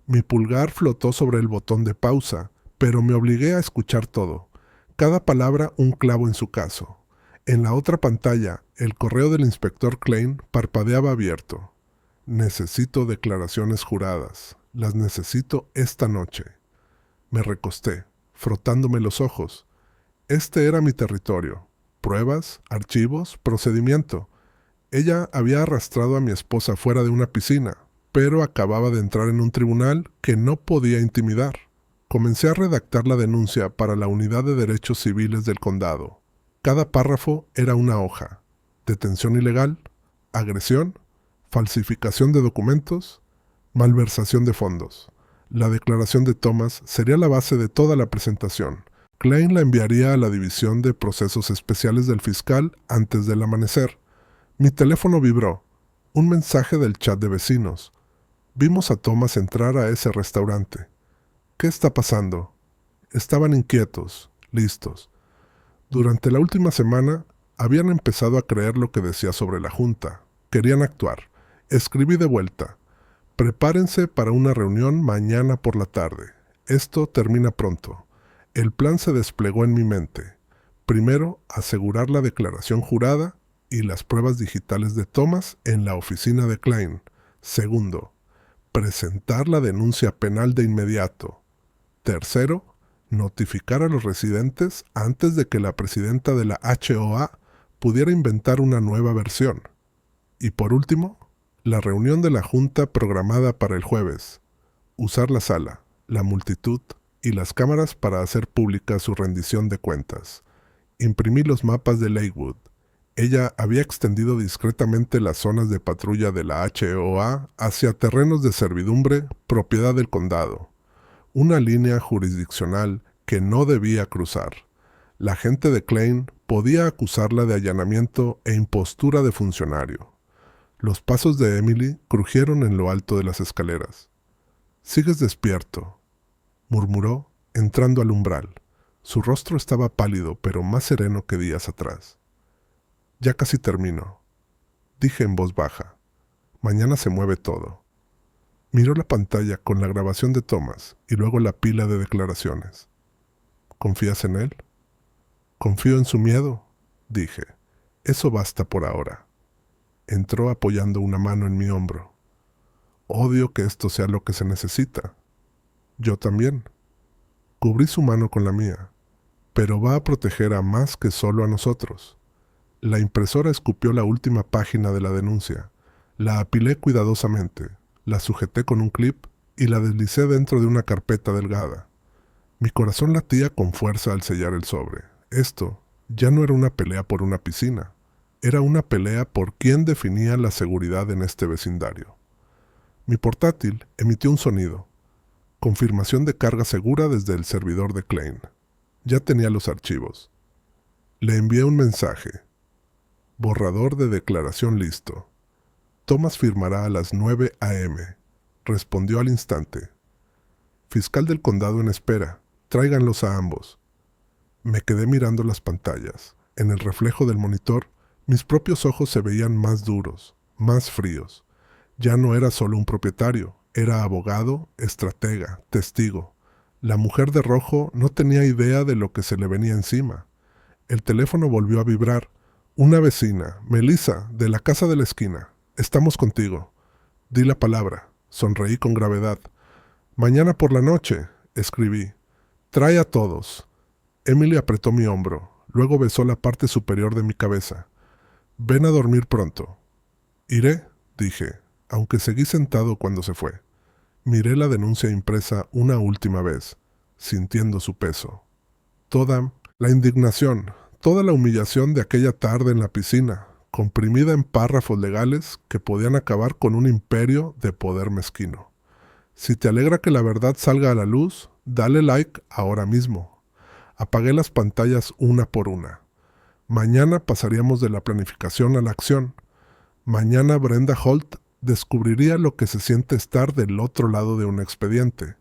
Mi pulgar flotó sobre el botón de pausa, pero me obligué a escuchar todo. Cada palabra un clavo en su caso. En la otra pantalla, el correo del inspector Klein parpadeaba abierto. Necesito declaraciones juradas. Las necesito esta noche. Me recosté, frotándome los ojos. Este era mi territorio. Pruebas, archivos, procedimiento. Ella había arrastrado a mi esposa fuera de una piscina, pero acababa de entrar en un tribunal que no podía intimidar. Comencé a redactar la denuncia para la Unidad de Derechos Civiles del Condado. Cada párrafo era una hoja. Detención ilegal, agresión, falsificación de documentos, malversación de fondos. La declaración de Thomas sería la base de toda la presentación. Klein la enviaría a la División de Procesos Especiales del fiscal antes del amanecer. Mi teléfono vibró. Un mensaje del chat de vecinos. Vimos a Thomas entrar a ese restaurante. ¿Qué está pasando? Estaban inquietos, listos. Durante la última semana, habían empezado a creer lo que decía sobre la Junta. Querían actuar. Escribí de vuelta. Prepárense para una reunión mañana por la tarde. Esto termina pronto. El plan se desplegó en mi mente. Primero, asegurar la declaración jurada y las pruebas digitales de Thomas en la oficina de Klein. Segundo, presentar la denuncia penal de inmediato. Tercero, notificar a los residentes antes de que la presidenta de la HOA pudiera inventar una nueva versión. Y por último, la reunión de la Junta programada para el jueves. Usar la sala, la multitud y las cámaras para hacer pública su rendición de cuentas. Imprimí los mapas de Lakewood. Ella había extendido discretamente las zonas de patrulla de la HOA hacia terrenos de servidumbre, propiedad del condado. Una línea jurisdiccional que no debía cruzar. La gente de Klein podía acusarla de allanamiento e impostura de funcionario. Los pasos de Emily crujieron en lo alto de las escaleras. «¿Sigues despierto?», murmuró, entrando al umbral. Su rostro estaba pálido, pero más sereno que días atrás. «Ya casi termino», dije en voz baja. «Mañana se mueve todo». Miró la pantalla con la grabación de Thomas y luego la pila de declaraciones. «¿Confías en él?». «Confío en su miedo», dije. «Eso basta por ahora». Entró apoyando una mano en mi hombro. «Odio que esto sea lo que se necesita». «Yo también». Cubrí su mano con la mía. pero va a proteger a más que solo a nosotros. La impresora escupió la última página de la denuncia. La apilé cuidadosamente, la sujeté con un clip y la deslicé dentro de una carpeta delgada. Mi corazón latía con fuerza al sellar el sobre. Esto ya no era una pelea por una piscina, era una pelea por quién definía la seguridad en este vecindario. Mi portátil emitió un sonido. Confirmación de carga segura desde el servidor de Klein. Ya tenía los archivos. Le envié un mensaje. Borrador de declaración listo. Thomas firmará a las 9 a.m. Respondió al instante. Fiscal del condado en espera. Tráiganlos a ambos. Me quedé mirando las pantallas. En el reflejo del monitor, mis propios ojos se veían más duros, más fríos. Ya no era solo un propietario, era abogado, estratega, testigo. La mujer de rojo no tenía idea de lo que se le venía encima. El teléfono volvió a vibrar. Una vecina, Melissa, de la casa de la esquina. Estamos contigo. Di la palabra. Sonreí con gravedad. Mañana por la noche, escribí. Trae a todos. Emily apretó mi hombro. Luego besó la parte superior de mi cabeza. Ven a dormir pronto. Iré, dije, aunque seguí sentado cuando se fue. Miré la denuncia impresa una última vez, sintiendo su peso. Toda la indignación, toda la humillación de aquella tarde en la piscina, comprimida en párrafos legales que podían acabar con un imperio de poder mezquino. Si te alegra que la verdad salga a la luz, dale like ahora mismo. Apagué las pantallas una por una. Mañana pasaríamos de la planificación a la acción. Mañana Brenda Holt descubriría lo que se siente estar del otro lado de un expediente.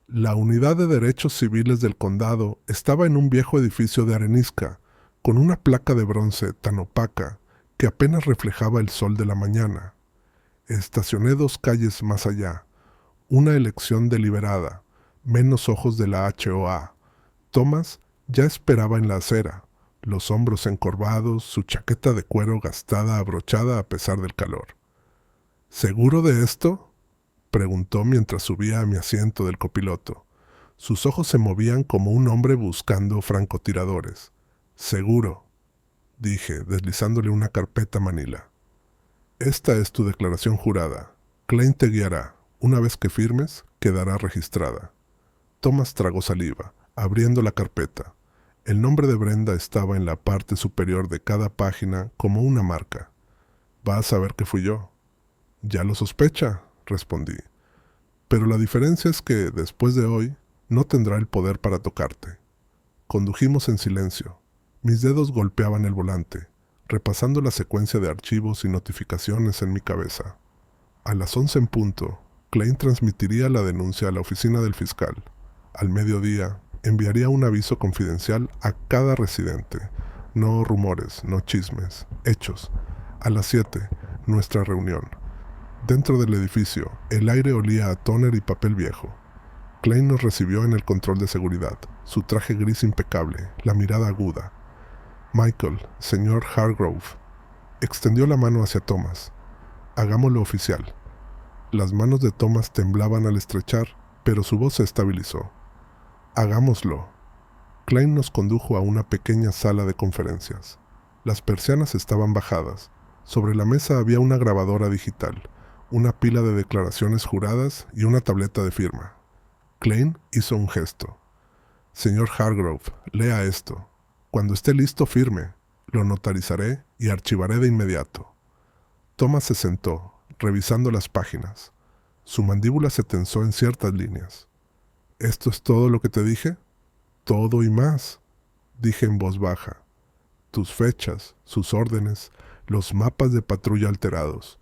La Unidad de Derechos Civiles del condado estaba en un viejo edificio de arenisca, con una placa de bronce tan opaca que apenas reflejaba el sol de la mañana. Estacioné 2 calles más allá. Una elección deliberada, menos ojos de la HOA. Thomas ya esperaba en la acera, los hombros encorvados, su chaqueta de cuero gastada abrochada a pesar del calor. ¿Seguro de esto?, preguntó mientras subía a mi asiento del copiloto. Sus ojos se movían como un hombre buscando francotiradores. Seguro, dije, deslizándole una carpeta manila. Esta es tu declaración jurada. Klein te guiará. Una vez que firmes, quedará registrada. Thomas tragó saliva, abriendo la carpeta. El nombre de Brenda estaba en la parte superior de cada página como una marca. Vas a ver que fui yo. Ya lo sospecha, respondí. Pero la diferencia es que, después de hoy, no tendrá el poder para tocarte. Condujimos en silencio. Mis dedos golpeaban el volante, repasando la secuencia de archivos y notificaciones en mi cabeza. A las 11 en punto, Klein transmitiría la denuncia a la oficina del fiscal. Al mediodía, enviaría un aviso confidencial a cada residente. No rumores, no chismes, hechos. A las 7, nuestra reunión. Dentro del edificio, el aire olía a tóner y papel viejo. Klein nos recibió en el control de seguridad, su traje gris impecable, la mirada aguda. Michael, señor Hargrove, extendió la mano hacia Thomas. Hagámoslo oficial. Las manos de Thomas temblaban al estrechar, pero su voz se estabilizó. Hagámoslo. Klein nos condujo a una pequeña sala de conferencias. Las persianas estaban bajadas. Sobre la mesa había una grabadora digital, una pila de declaraciones juradas y una tableta de firma. Klein hizo un gesto. Señor Hargrove, lea esto. Cuando esté listo, firme. Lo notarizaré y archivaré de inmediato. Thomas se sentó, revisando las páginas. Su mandíbula se tensó en ciertas líneas. ¿Esto es todo lo que te dije? Todo y más, dije en voz baja. Tus fechas, sus órdenes, los mapas de patrulla alterados.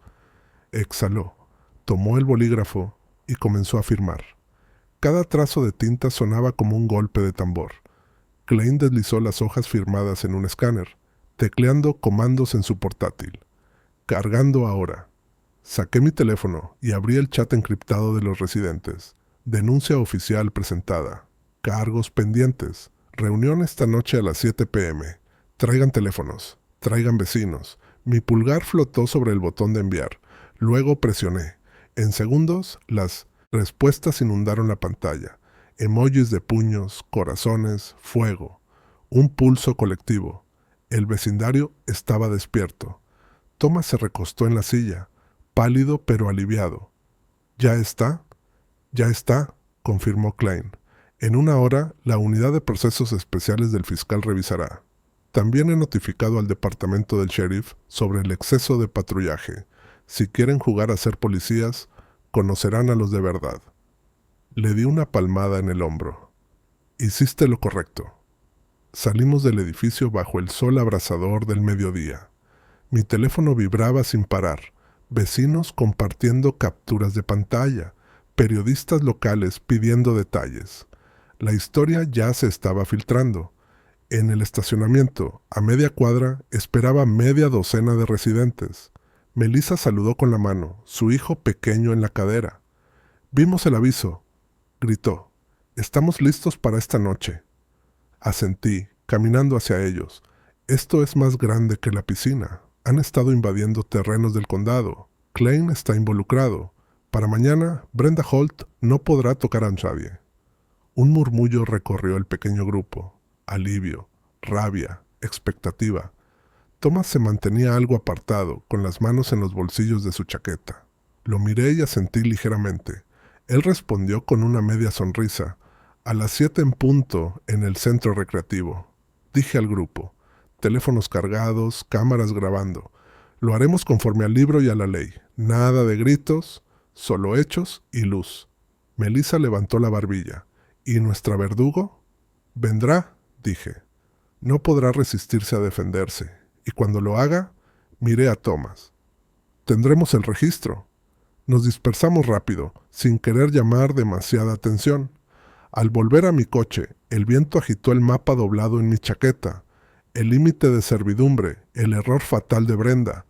Exhaló, tomó el bolígrafo y comenzó a firmar. Cada trazo de tinta sonaba como un golpe de tambor. Klein deslizó las hojas firmadas en un escáner, tecleando comandos en su portátil. Cargando ahora. Saqué mi teléfono y abrí el chat encriptado de los residentes. Denuncia oficial presentada. Cargos pendientes. Reunión esta noche a las 7 p.m. Traigan teléfonos. Traigan vecinos. Mi pulgar flotó sobre el botón de enviar. Luego presioné. En segundos, las respuestas inundaron la pantalla. Emojis de puños, corazones, fuego. Un pulso colectivo. El vecindario estaba despierto. Thomas se recostó en la silla, pálido pero aliviado. «¿Ya está?» «Ya está», confirmó Klein. «En una hora, la unidad de procesos especiales del fiscal revisará. También he notificado al departamento del sheriff sobre el exceso de patrullaje. Si quieren jugar a ser policías, conocerán a los de verdad». Le di una palmada en el hombro. «Hiciste lo correcto». Salimos del edificio bajo el sol abrasador del mediodía. Mi teléfono vibraba sin parar. Vecinos compartiendo capturas de pantalla. Periodistas locales pidiendo detalles. La historia ya se estaba filtrando. En el estacionamiento, a media cuadra, esperaba media docena de residentes. Melissa saludó con la mano, su hijo pequeño en la cadera. «Vimos el aviso», gritó. «Estamos listos para esta noche». Asentí, caminando hacia ellos. «Esto es más grande que la piscina. Han estado invadiendo terrenos del condado. Klein está involucrado. Para mañana, Brenda Holt no podrá tocar a nadie». Un murmullo recorrió el pequeño grupo. Alivio, rabia, expectativa. Thomas se mantenía algo apartado, con las manos en los bolsillos de su chaqueta. Lo miré y asentí ligeramente. Él respondió con una media sonrisa. «A las 7 en punto, en el centro recreativo». Dije al grupo. Teléfonos cargados, cámaras grabando. «Lo haremos conforme al libro y a la ley. Nada de gritos, solo hechos y luz». Melissa levantó la barbilla. «¿Y nuestra verdugo?» «Vendrá», dije. «No podrá resistirse a defenderse. Y cuando lo haga, miré a Thomas. Tendremos el registro». Nos dispersamos rápido, sin querer llamar demasiada atención. Al volver a mi coche, el viento agitó el mapa doblado en mi chaqueta. El límite de servidumbre, el error fatal de Brenda.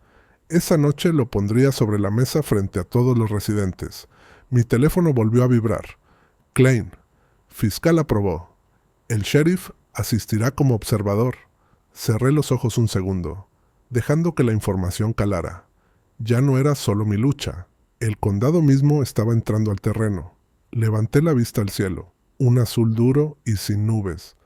Esa noche lo pondría sobre la mesa frente a todos los residentes. Mi teléfono volvió a vibrar. «Klein. Fiscal aprobó. El sheriff asistirá como observador». Cerré los ojos un segundo, dejando que la información calara. Ya no era solo mi lucha. El condado mismo estaba entrando al terreno. Levanté la vista al cielo, un azul duro y sin nubes.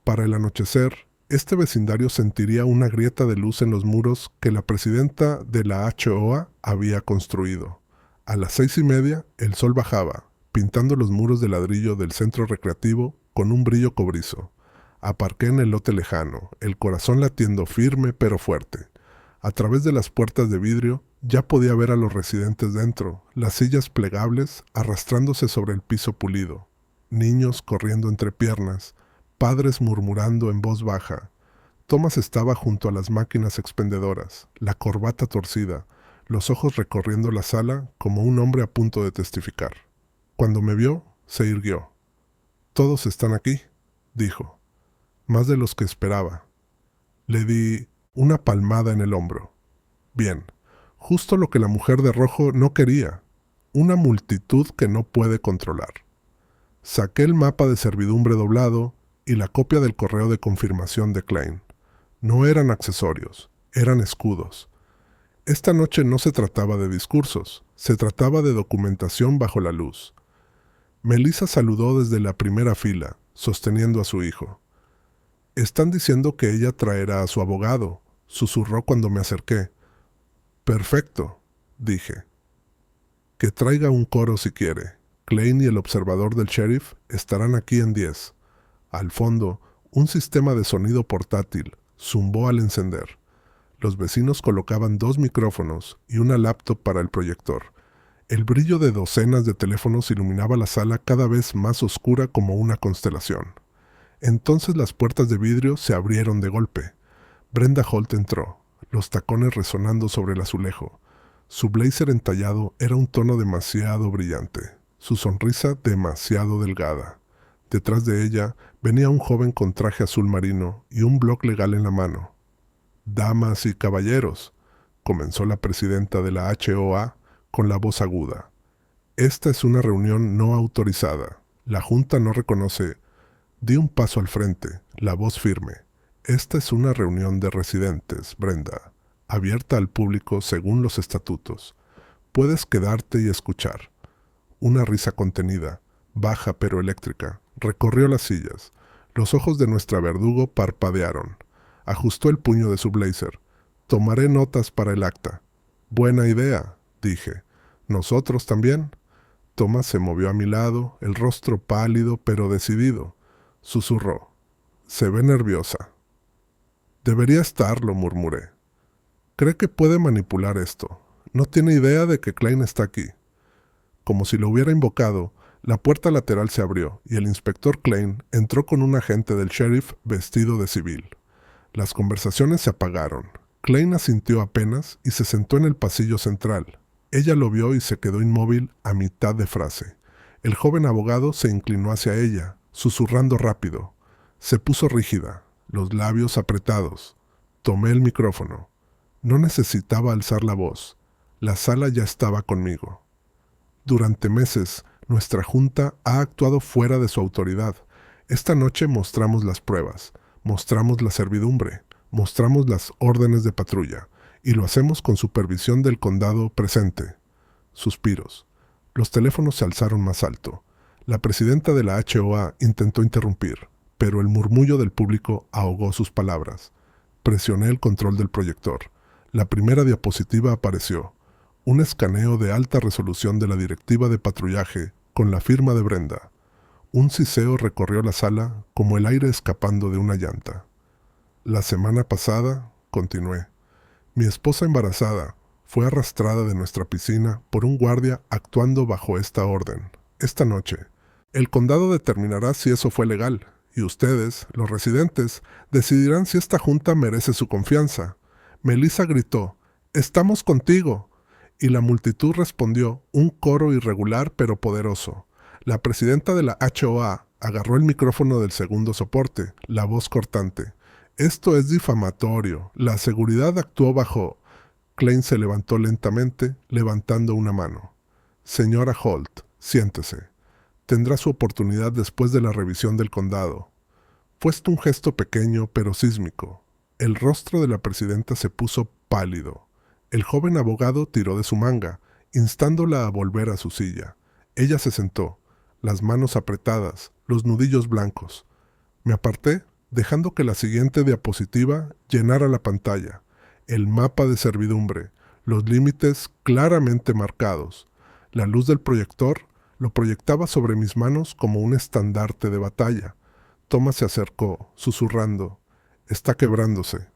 Para el anochecer, este vecindario sentiría una grieta de luz en los muros que la presidenta de la HOA había construido. A las 6:30, el sol bajaba, pintando los muros de ladrillo del centro recreativo con un brillo cobrizo. Aparqué en el lote lejano, el corazón latiendo firme pero fuerte. A través de las puertas de vidrio ya podía ver a los residentes dentro, las sillas plegables arrastrándose sobre el piso pulido, niños corriendo entre piernas, padres murmurando en voz baja. Thomas estaba junto a las máquinas expendedoras, la corbata torcida, los ojos recorriendo la sala como un hombre a punto de testificar. Cuando me vio, se irguió. «Todos están aquí», dijo. «Más de los que esperaba». Le di una palmada en el hombro. «Bien, justo lo que la mujer de rojo no quería, una multitud que no puede controlar». Saqué el mapa de servidumbre doblado y la copia del correo de confirmación de Klein. No eran accesorios, eran escudos. Esta noche no se trataba de discursos, se trataba de documentación bajo la luz. Melissa saludó desde la primera fila, sosteniendo a su hijo. «Están diciendo que ella traerá a su abogado», susurró cuando me acerqué. «Perfecto», dije. «Que traiga un coro si quiere. Klein y el observador del sheriff estarán aquí en 10. Al fondo, un sistema de sonido portátil zumbó al encender. Los vecinos colocaban 2 micrófonos y una laptop para el proyector. El brillo de docenas de teléfonos iluminaba la sala cada vez más oscura como una constelación. Entonces las puertas de vidrio se abrieron de golpe. Brenda Holt entró, los tacones resonando sobre el azulejo. Su blazer entallado era un tono demasiado brillante, su sonrisa demasiado delgada. Detrás de ella venía un joven con traje azul marino y un bloc legal en la mano. «Damas y caballeros», comenzó la presidenta de la HOA con la voz aguda. «Esta es una reunión no autorizada. La Junta no reconoce». Di un paso al frente, la voz firme. «Esta es una reunión de residentes, Brenda, abierta al público según los estatutos. Puedes quedarte y escuchar». Una risa contenida, baja pero eléctrica, recorrió las sillas. Los ojos de nuestra verdugo parpadearon. Ajustó el puño de su blazer. Tomaré notas para el acta. Buena idea, dije. ¿Nosotros también? Thomas se movió a mi lado, el rostro pálido pero decidido. Susurró. Se ve nerviosa. Debería estarlo, murmuré. Cree que puede manipular esto. No tiene idea de que Klein está aquí. Como si lo hubiera invocado, la puerta lateral se abrió y el inspector Klein entró con un agente del sheriff vestido de civil. Las conversaciones se apagaron. Klein asintió apenas y se sentó en el pasillo central. Ella lo vio y se quedó inmóvil a mitad de frase. El joven abogado se inclinó hacia ella, susurrando rápido. Se puso rígida, los labios apretados. Tomé el micrófono. No necesitaba alzar la voz. La sala ya estaba conmigo. Durante meses, nuestra junta ha actuado fuera de su autoridad. Esta noche mostramos las pruebas, mostramos la servidumbre, mostramos las órdenes de patrulla, y lo hacemos con supervisión del condado presente. Suspiros. Los teléfonos se alzaron más alto. La presidenta de la HOA intentó interrumpir, pero el murmullo del público ahogó sus palabras. Presioné el control del proyector. La primera diapositiva apareció. Un escaneo de alta resolución de la directiva de patrullaje con la firma de Brenda. Un siseo recorrió la sala como el aire escapando de una llanta. La semana pasada, continué, mi esposa embarazada fue arrastrada de nuestra piscina por un guardia actuando bajo esta orden. Esta noche, el condado determinará si eso fue legal, y ustedes, los residentes, decidirán si esta junta merece su confianza. Melissa gritó, «¡Estamos contigo!», y la multitud respondió, un coro irregular pero poderoso. La presidenta de la HOA agarró el micrófono del segundo soporte, la voz cortante. «Esto es difamatorio. La seguridad actuó bajo...». Klein se levantó lentamente, levantando una mano. «Señora Holt, siéntese. Tendrá su oportunidad después de la revisión del condado». Fue un gesto pequeño pero sísmico. El rostro de la presidenta se puso pálido. El joven abogado tiró de su manga, instándola a volver a su silla. Ella se sentó, las manos apretadas, los nudillos blancos. Me aparté, dejando que la siguiente diapositiva llenara la pantalla. El mapa de servidumbre, los límites claramente marcados. La luz del proyector lo proyectaba sobre mis manos como un estandarte de batalla. Thomas se acercó, susurrando. «Está quebrándose».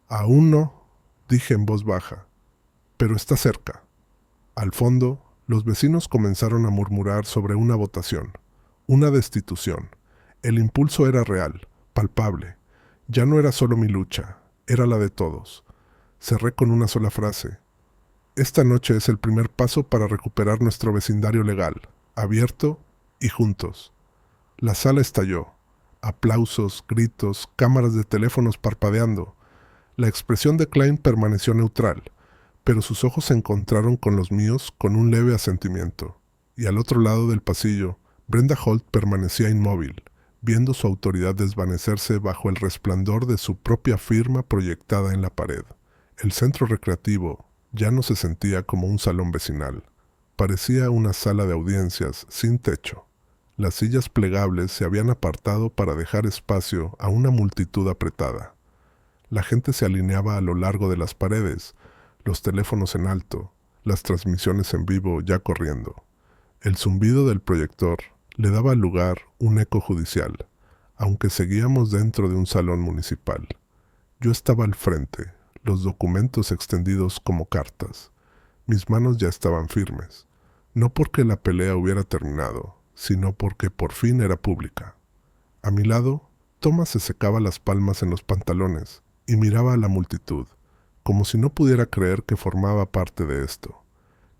«Aún no», dije en voz baja, «pero está cerca». Al fondo, los vecinos comenzaron a murmurar sobre una votación, una destitución. El impulso era real, palpable. Ya no era solo mi lucha, era la de todos. Cerré con una sola frase. Esta noche es el primer paso para recuperar nuestro vecindario legal, abierto y juntos. La sala estalló. Aplausos, gritos, cámaras de teléfonos parpadeando. La expresión de Klein permaneció neutral, pero sus ojos se encontraron con los míos con un leve asentimiento. Y al otro lado del pasillo, Brenda Holt permanecía inmóvil, viendo su autoridad desvanecerse bajo el resplandor de su propia firma proyectada en la pared. El centro recreativo ya no se sentía como un salón vecinal. Parecía una sala de audiencias sin techo. Las sillas plegables se habían apartado para dejar espacio a una multitud apretada. La gente se alineaba a lo largo de las paredes, los teléfonos en alto, las transmisiones en vivo ya corriendo. El zumbido del proyector le daba al lugar un eco judicial, aunque seguíamos dentro de un salón municipal. Yo estaba al frente, los documentos extendidos como cartas. Mis manos ya estaban firmes, no porque la pelea hubiera terminado, sino porque por fin era pública. A mi lado, Thomas se secaba las palmas en los pantalones y miraba a la multitud, como si no pudiera creer que formaba parte de esto.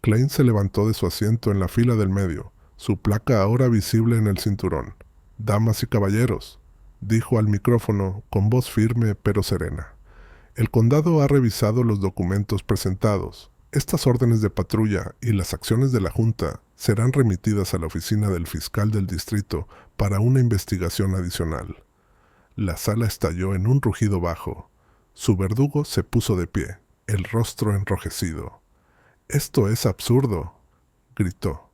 Klein se levantó de su asiento en la fila del medio, su placa ahora visible en el cinturón. «Damas y caballeros», dijo al micrófono con voz firme pero serena. «El condado ha revisado los documentos presentados. Estas órdenes de patrulla y las acciones de la Junta serán remitidas a la oficina del fiscal del distrito para una investigación adicional». La sala estalló en un rugido bajo. Su verdugo se puso de pie, el rostro enrojecido. «Esto es absurdo», gritó.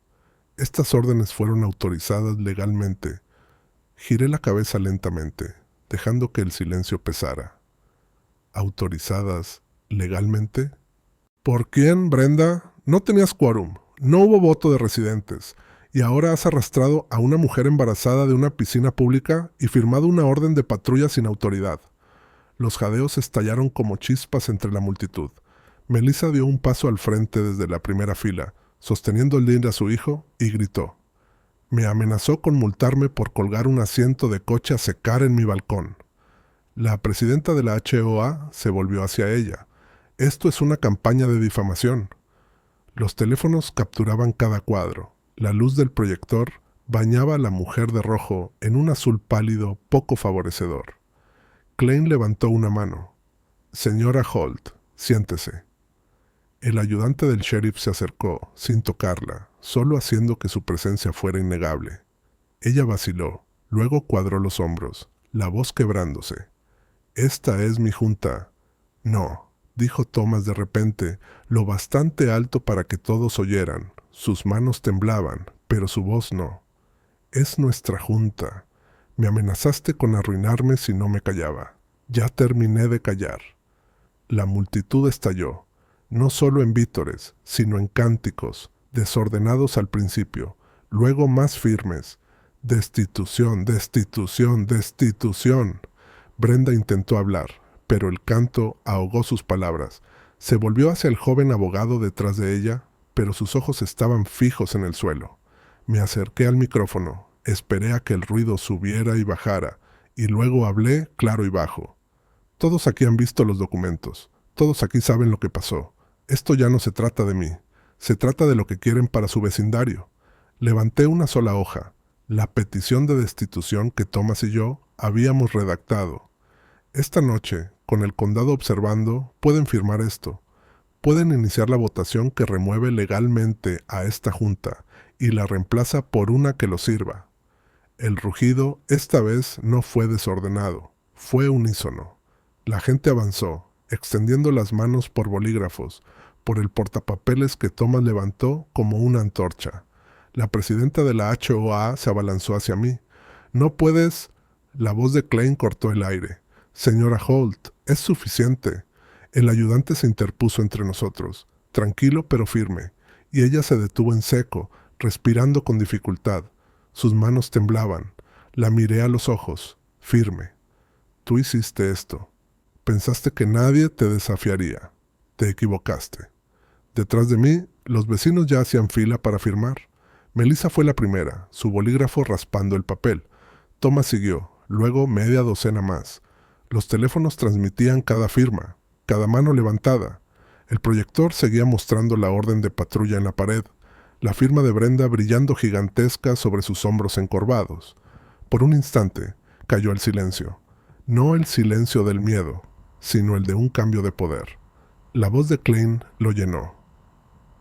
«Estas órdenes fueron autorizadas legalmente. Giré la cabeza lentamente, dejando que el silencio pesara. ¿Autorizadas legalmente? ¿Por quién, Brenda? No tenías quórum, no hubo voto de residentes, y ahora has arrastrado a una mujer embarazada de una piscina pública y firmado una orden de patrulla sin autoridad. Los jadeos estallaron como chispas entre la multitud. Melissa dio un paso al frente desde la primera fila, sosteniendo el DIN a su hijo, y gritó. Me amenazó con multarme por colgar un asiento de coche a secar en mi balcón. La presidenta de la HOA se volvió hacia ella. Esto es una campaña de difamación. Los teléfonos capturaban cada cuadro. La luz del proyector bañaba a la mujer de rojo en un azul pálido poco favorecedor. Klein levantó una mano. Señora Holt, siéntese. El ayudante del sheriff se acercó, sin tocarla, solo haciendo que su presencia fuera innegable. Ella vaciló, luego cuadró los hombros, la voz quebrándose. «Esta es mi junta». «No», dijo Thomas de repente, lo bastante alto para que todos oyeran. Sus manos temblaban, pero su voz no. «Es nuestra junta. Me amenazaste con arruinarme si no me callaba. Ya terminé de callar». La multitud estalló, no solo en vítores, sino en cánticos, desordenados al principio, luego más firmes. «Destitución, destitución, destitución». Brenda intentó hablar, pero el canto ahogó sus palabras. Se volvió hacia el joven abogado detrás de ella, pero sus ojos estaban fijos en el suelo. Me acerqué al micrófono, esperé a que el ruido subiera y bajara, y luego hablé claro y bajo. Todos aquí han visto los documentos, todos aquí saben lo que pasó. Esto ya no se trata de mí, se trata de lo que quieren para su vecindario. Levanté una sola hoja, la petición de destitución que Thomas y yo habíamos redactado. Esta noche, con el condado observando, pueden firmar esto. Pueden iniciar la votación que remueve legalmente a esta junta y la reemplaza por una que lo sirva. El rugido esta vez no fue desordenado, fue unísono. La gente avanzó, extendiendo las manos por bolígrafos, por el portapapeles que Thomas levantó como una antorcha. La presidenta de la HOA se abalanzó hacia mí. «No puedes...» La voz de Klein cortó el aire. «Señora Holt, es suficiente». El ayudante se interpuso entre nosotros, tranquilo pero firme, y ella se detuvo en seco, respirando con dificultad. Sus manos temblaban. La miré a los ojos, firme. «Tú hiciste esto. Pensaste que nadie te desafiaría. Te equivocaste». Detrás de mí, los vecinos ya hacían fila para firmar. Melissa fue la primera, su bolígrafo raspando el papel. Thomas siguió, luego media docena más. Los teléfonos transmitían cada firma, cada mano levantada. El proyector seguía mostrando la orden de patrulla en la pared, la firma de Brenda brillando gigantesca sobre sus hombros encorvados. Por un instante, cayó el silencio. No el silencio del miedo, sino el de un cambio de poder. La voz de Klein lo llenó.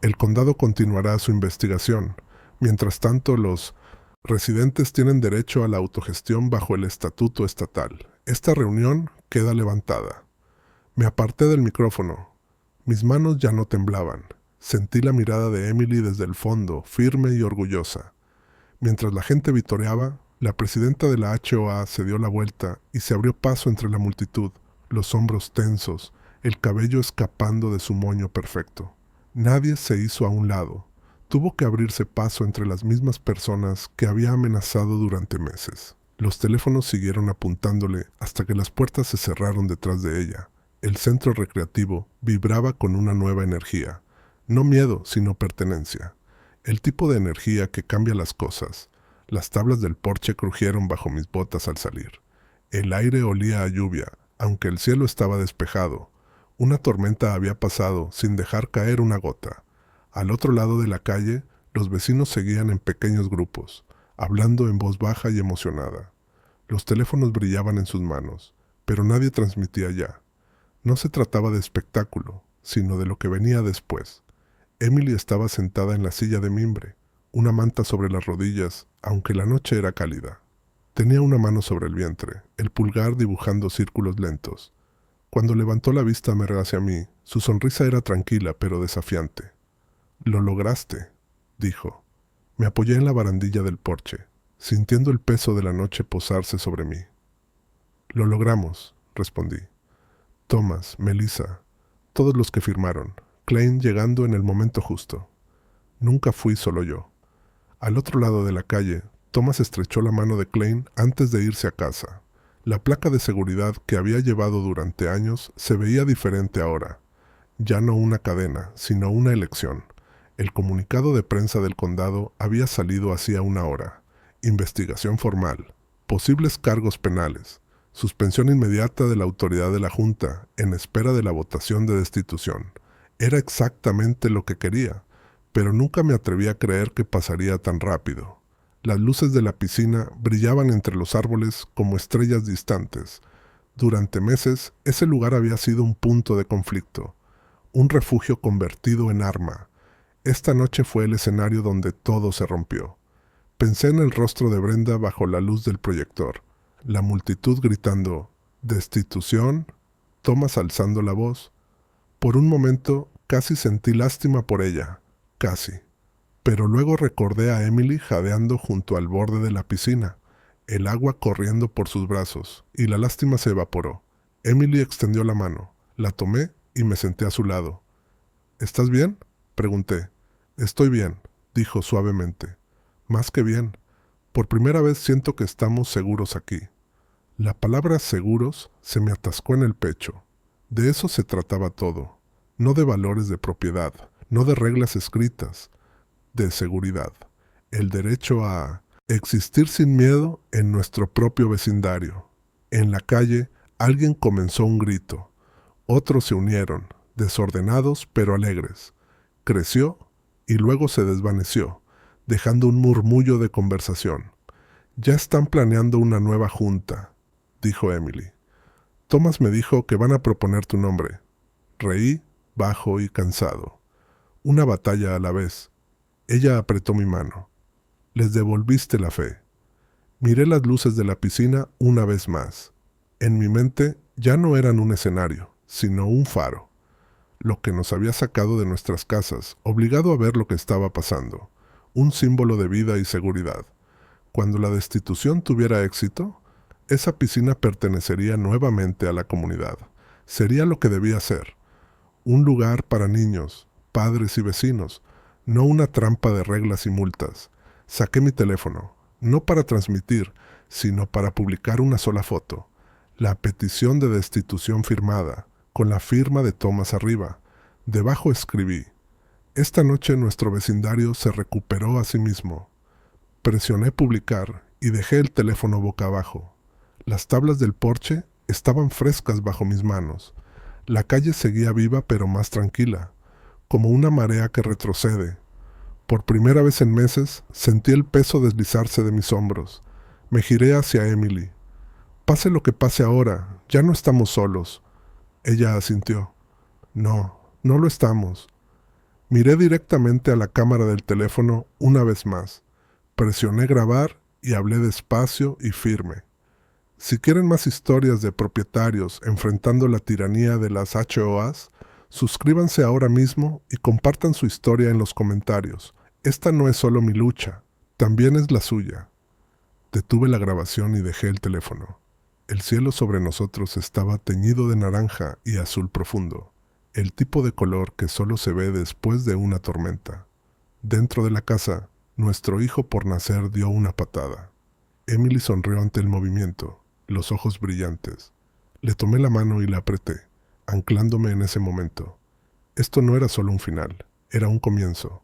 «El condado continuará su investigación. Mientras tanto, los residentes tienen derecho a la autogestión bajo el estatuto estatal. Esta reunión queda levantada». Me aparté del micrófono. Mis manos ya no temblaban. Sentí la mirada de Emily desde el fondo, firme y orgullosa. Mientras la gente vitoreaba, la presidenta de la HOA se dio la vuelta y se abrió paso entre la multitud, los hombros tensos, el cabello escapando de su moño perfecto. Nadie se hizo a un lado. Tuvo que abrirse paso entre las mismas personas que había amenazado durante meses. Los teléfonos siguieron apuntándole hasta que las puertas se cerraron detrás de ella. El centro recreativo vibraba con una nueva energía. No miedo, sino pertenencia. El tipo de energía que cambia las cosas. Las tablas del porche crujieron bajo mis botas al salir. El aire olía a lluvia, aunque el cielo estaba despejado. Una tormenta había pasado sin dejar caer una gota. Al otro lado de la calle, los vecinos seguían en pequeños grupos, hablando en voz baja y emocionada. Los teléfonos brillaban en sus manos, pero nadie transmitía ya. No se trataba de espectáculo, sino de lo que venía después. Emily estaba sentada en la silla de mimbre, una manta sobre las rodillas, aunque la noche era cálida. Tenía una mano sobre el vientre, el pulgar dibujando círculos lentos. Cuando levantó la vista a mirar hacia mí, su sonrisa era tranquila pero desafiante. «Lo lograste», dijo. Me apoyé en la barandilla del porche. sintiendo el peso de la noche posarse sobre mí. Lo logramos, respondí. Thomas, Melissa, todos los que firmaron, Klein llegando en el momento justo. Nunca fui solo yo. Al otro lado de la calle, Thomas estrechó la mano de Klein antes de irse a casa. La placa de seguridad que había llevado durante años se veía diferente ahora. Ya no una cadena, sino una elección. El comunicado de prensa del condado había salido hacía una hora. Investigación formal, posibles cargos penales, suspensión inmediata de la autoridad de la Junta en espera de la votación de destitución. Era exactamente lo que quería, pero nunca me atreví a creer que pasaría tan rápido. Las luces de la piscina brillaban entre los árboles como estrellas distantes. Durante meses, ese lugar había sido un punto de conflicto, un refugio convertido en arma. Esta noche fue el escenario donde todo se rompió. Pensé en el rostro de Brenda bajo la luz del proyector, la multitud gritando «¡Destitución!», Thomas alzando la voz. Por un momento casi sentí lástima por ella, casi. Pero luego recordé a Emily jadeando junto al borde de la piscina, el agua corriendo por sus brazos, y la lástima se evaporó. Emily extendió la mano, la tomé y me senté a su lado. «¿Estás bien?», pregunté. «Estoy bien», dijo suavemente. «Más que bien. Por primera vez siento que estamos seguros aquí». La palabra seguros se me atascó en el pecho. De eso se trataba todo. No de valores de propiedad, no de reglas escritas, de seguridad. El derecho a existir sin miedo en nuestro propio vecindario. En la calle, alguien comenzó un grito. Otros se unieron, desordenados pero alegres. Creció y luego se desvaneció, dejando un murmullo de conversación. «Ya están planeando una nueva junta», dijo Emily. «Thomas me dijo que van a proponer tu nombre». Reí, bajo y cansado. Una batalla a la vez. Ella apretó mi mano. «Les devolviste la fe». Miré las luces de la piscina una vez más. En mi mente ya no eran un escenario, sino un faro. Lo que nos había sacado de nuestras casas, obligado a ver lo que estaba pasando. Un símbolo de vida y seguridad. Cuando la destitución tuviera éxito, esa piscina pertenecería nuevamente a la comunidad. Sería lo que debía ser. Un lugar para niños, padres y vecinos, no una trampa de reglas y multas. Saqué mi teléfono, no para transmitir, sino para publicar una sola foto. La petición de destitución firmada, con la firma de Thomas arriba. Debajo escribí: «Esta noche nuestro vecindario se recuperó a sí mismo». Presioné publicar y dejé el teléfono boca abajo. Las tablas del porche estaban frescas bajo mis manos. La calle seguía viva pero más tranquila, como una marea que retrocede. Por primera vez en meses sentí el peso deslizarse de mis hombros. Me giré hacia Emily. «Pase lo que pase ahora, ya no estamos solos». Ella asintió. «No, no lo estamos». Miré directamente a la cámara del teléfono una vez más. Presioné grabar y hablé despacio y firme. Si quieren más historias de propietarios enfrentando la tiranía de las HOAs, suscríbanse ahora mismo y compartan su historia en los comentarios. Esta no es solo mi lucha, también es la suya. Detuve la grabación y dejé el teléfono. El cielo sobre nosotros estaba teñido de naranja y azul profundo, el tipo de color que solo se ve después de una tormenta. Dentro de la casa, nuestro hijo por nacer dio una patada. Emily sonrió ante el movimiento, los ojos brillantes. Le tomé la mano y la apreté, anclándome en ese momento. Esto no era solo un final, era un comienzo.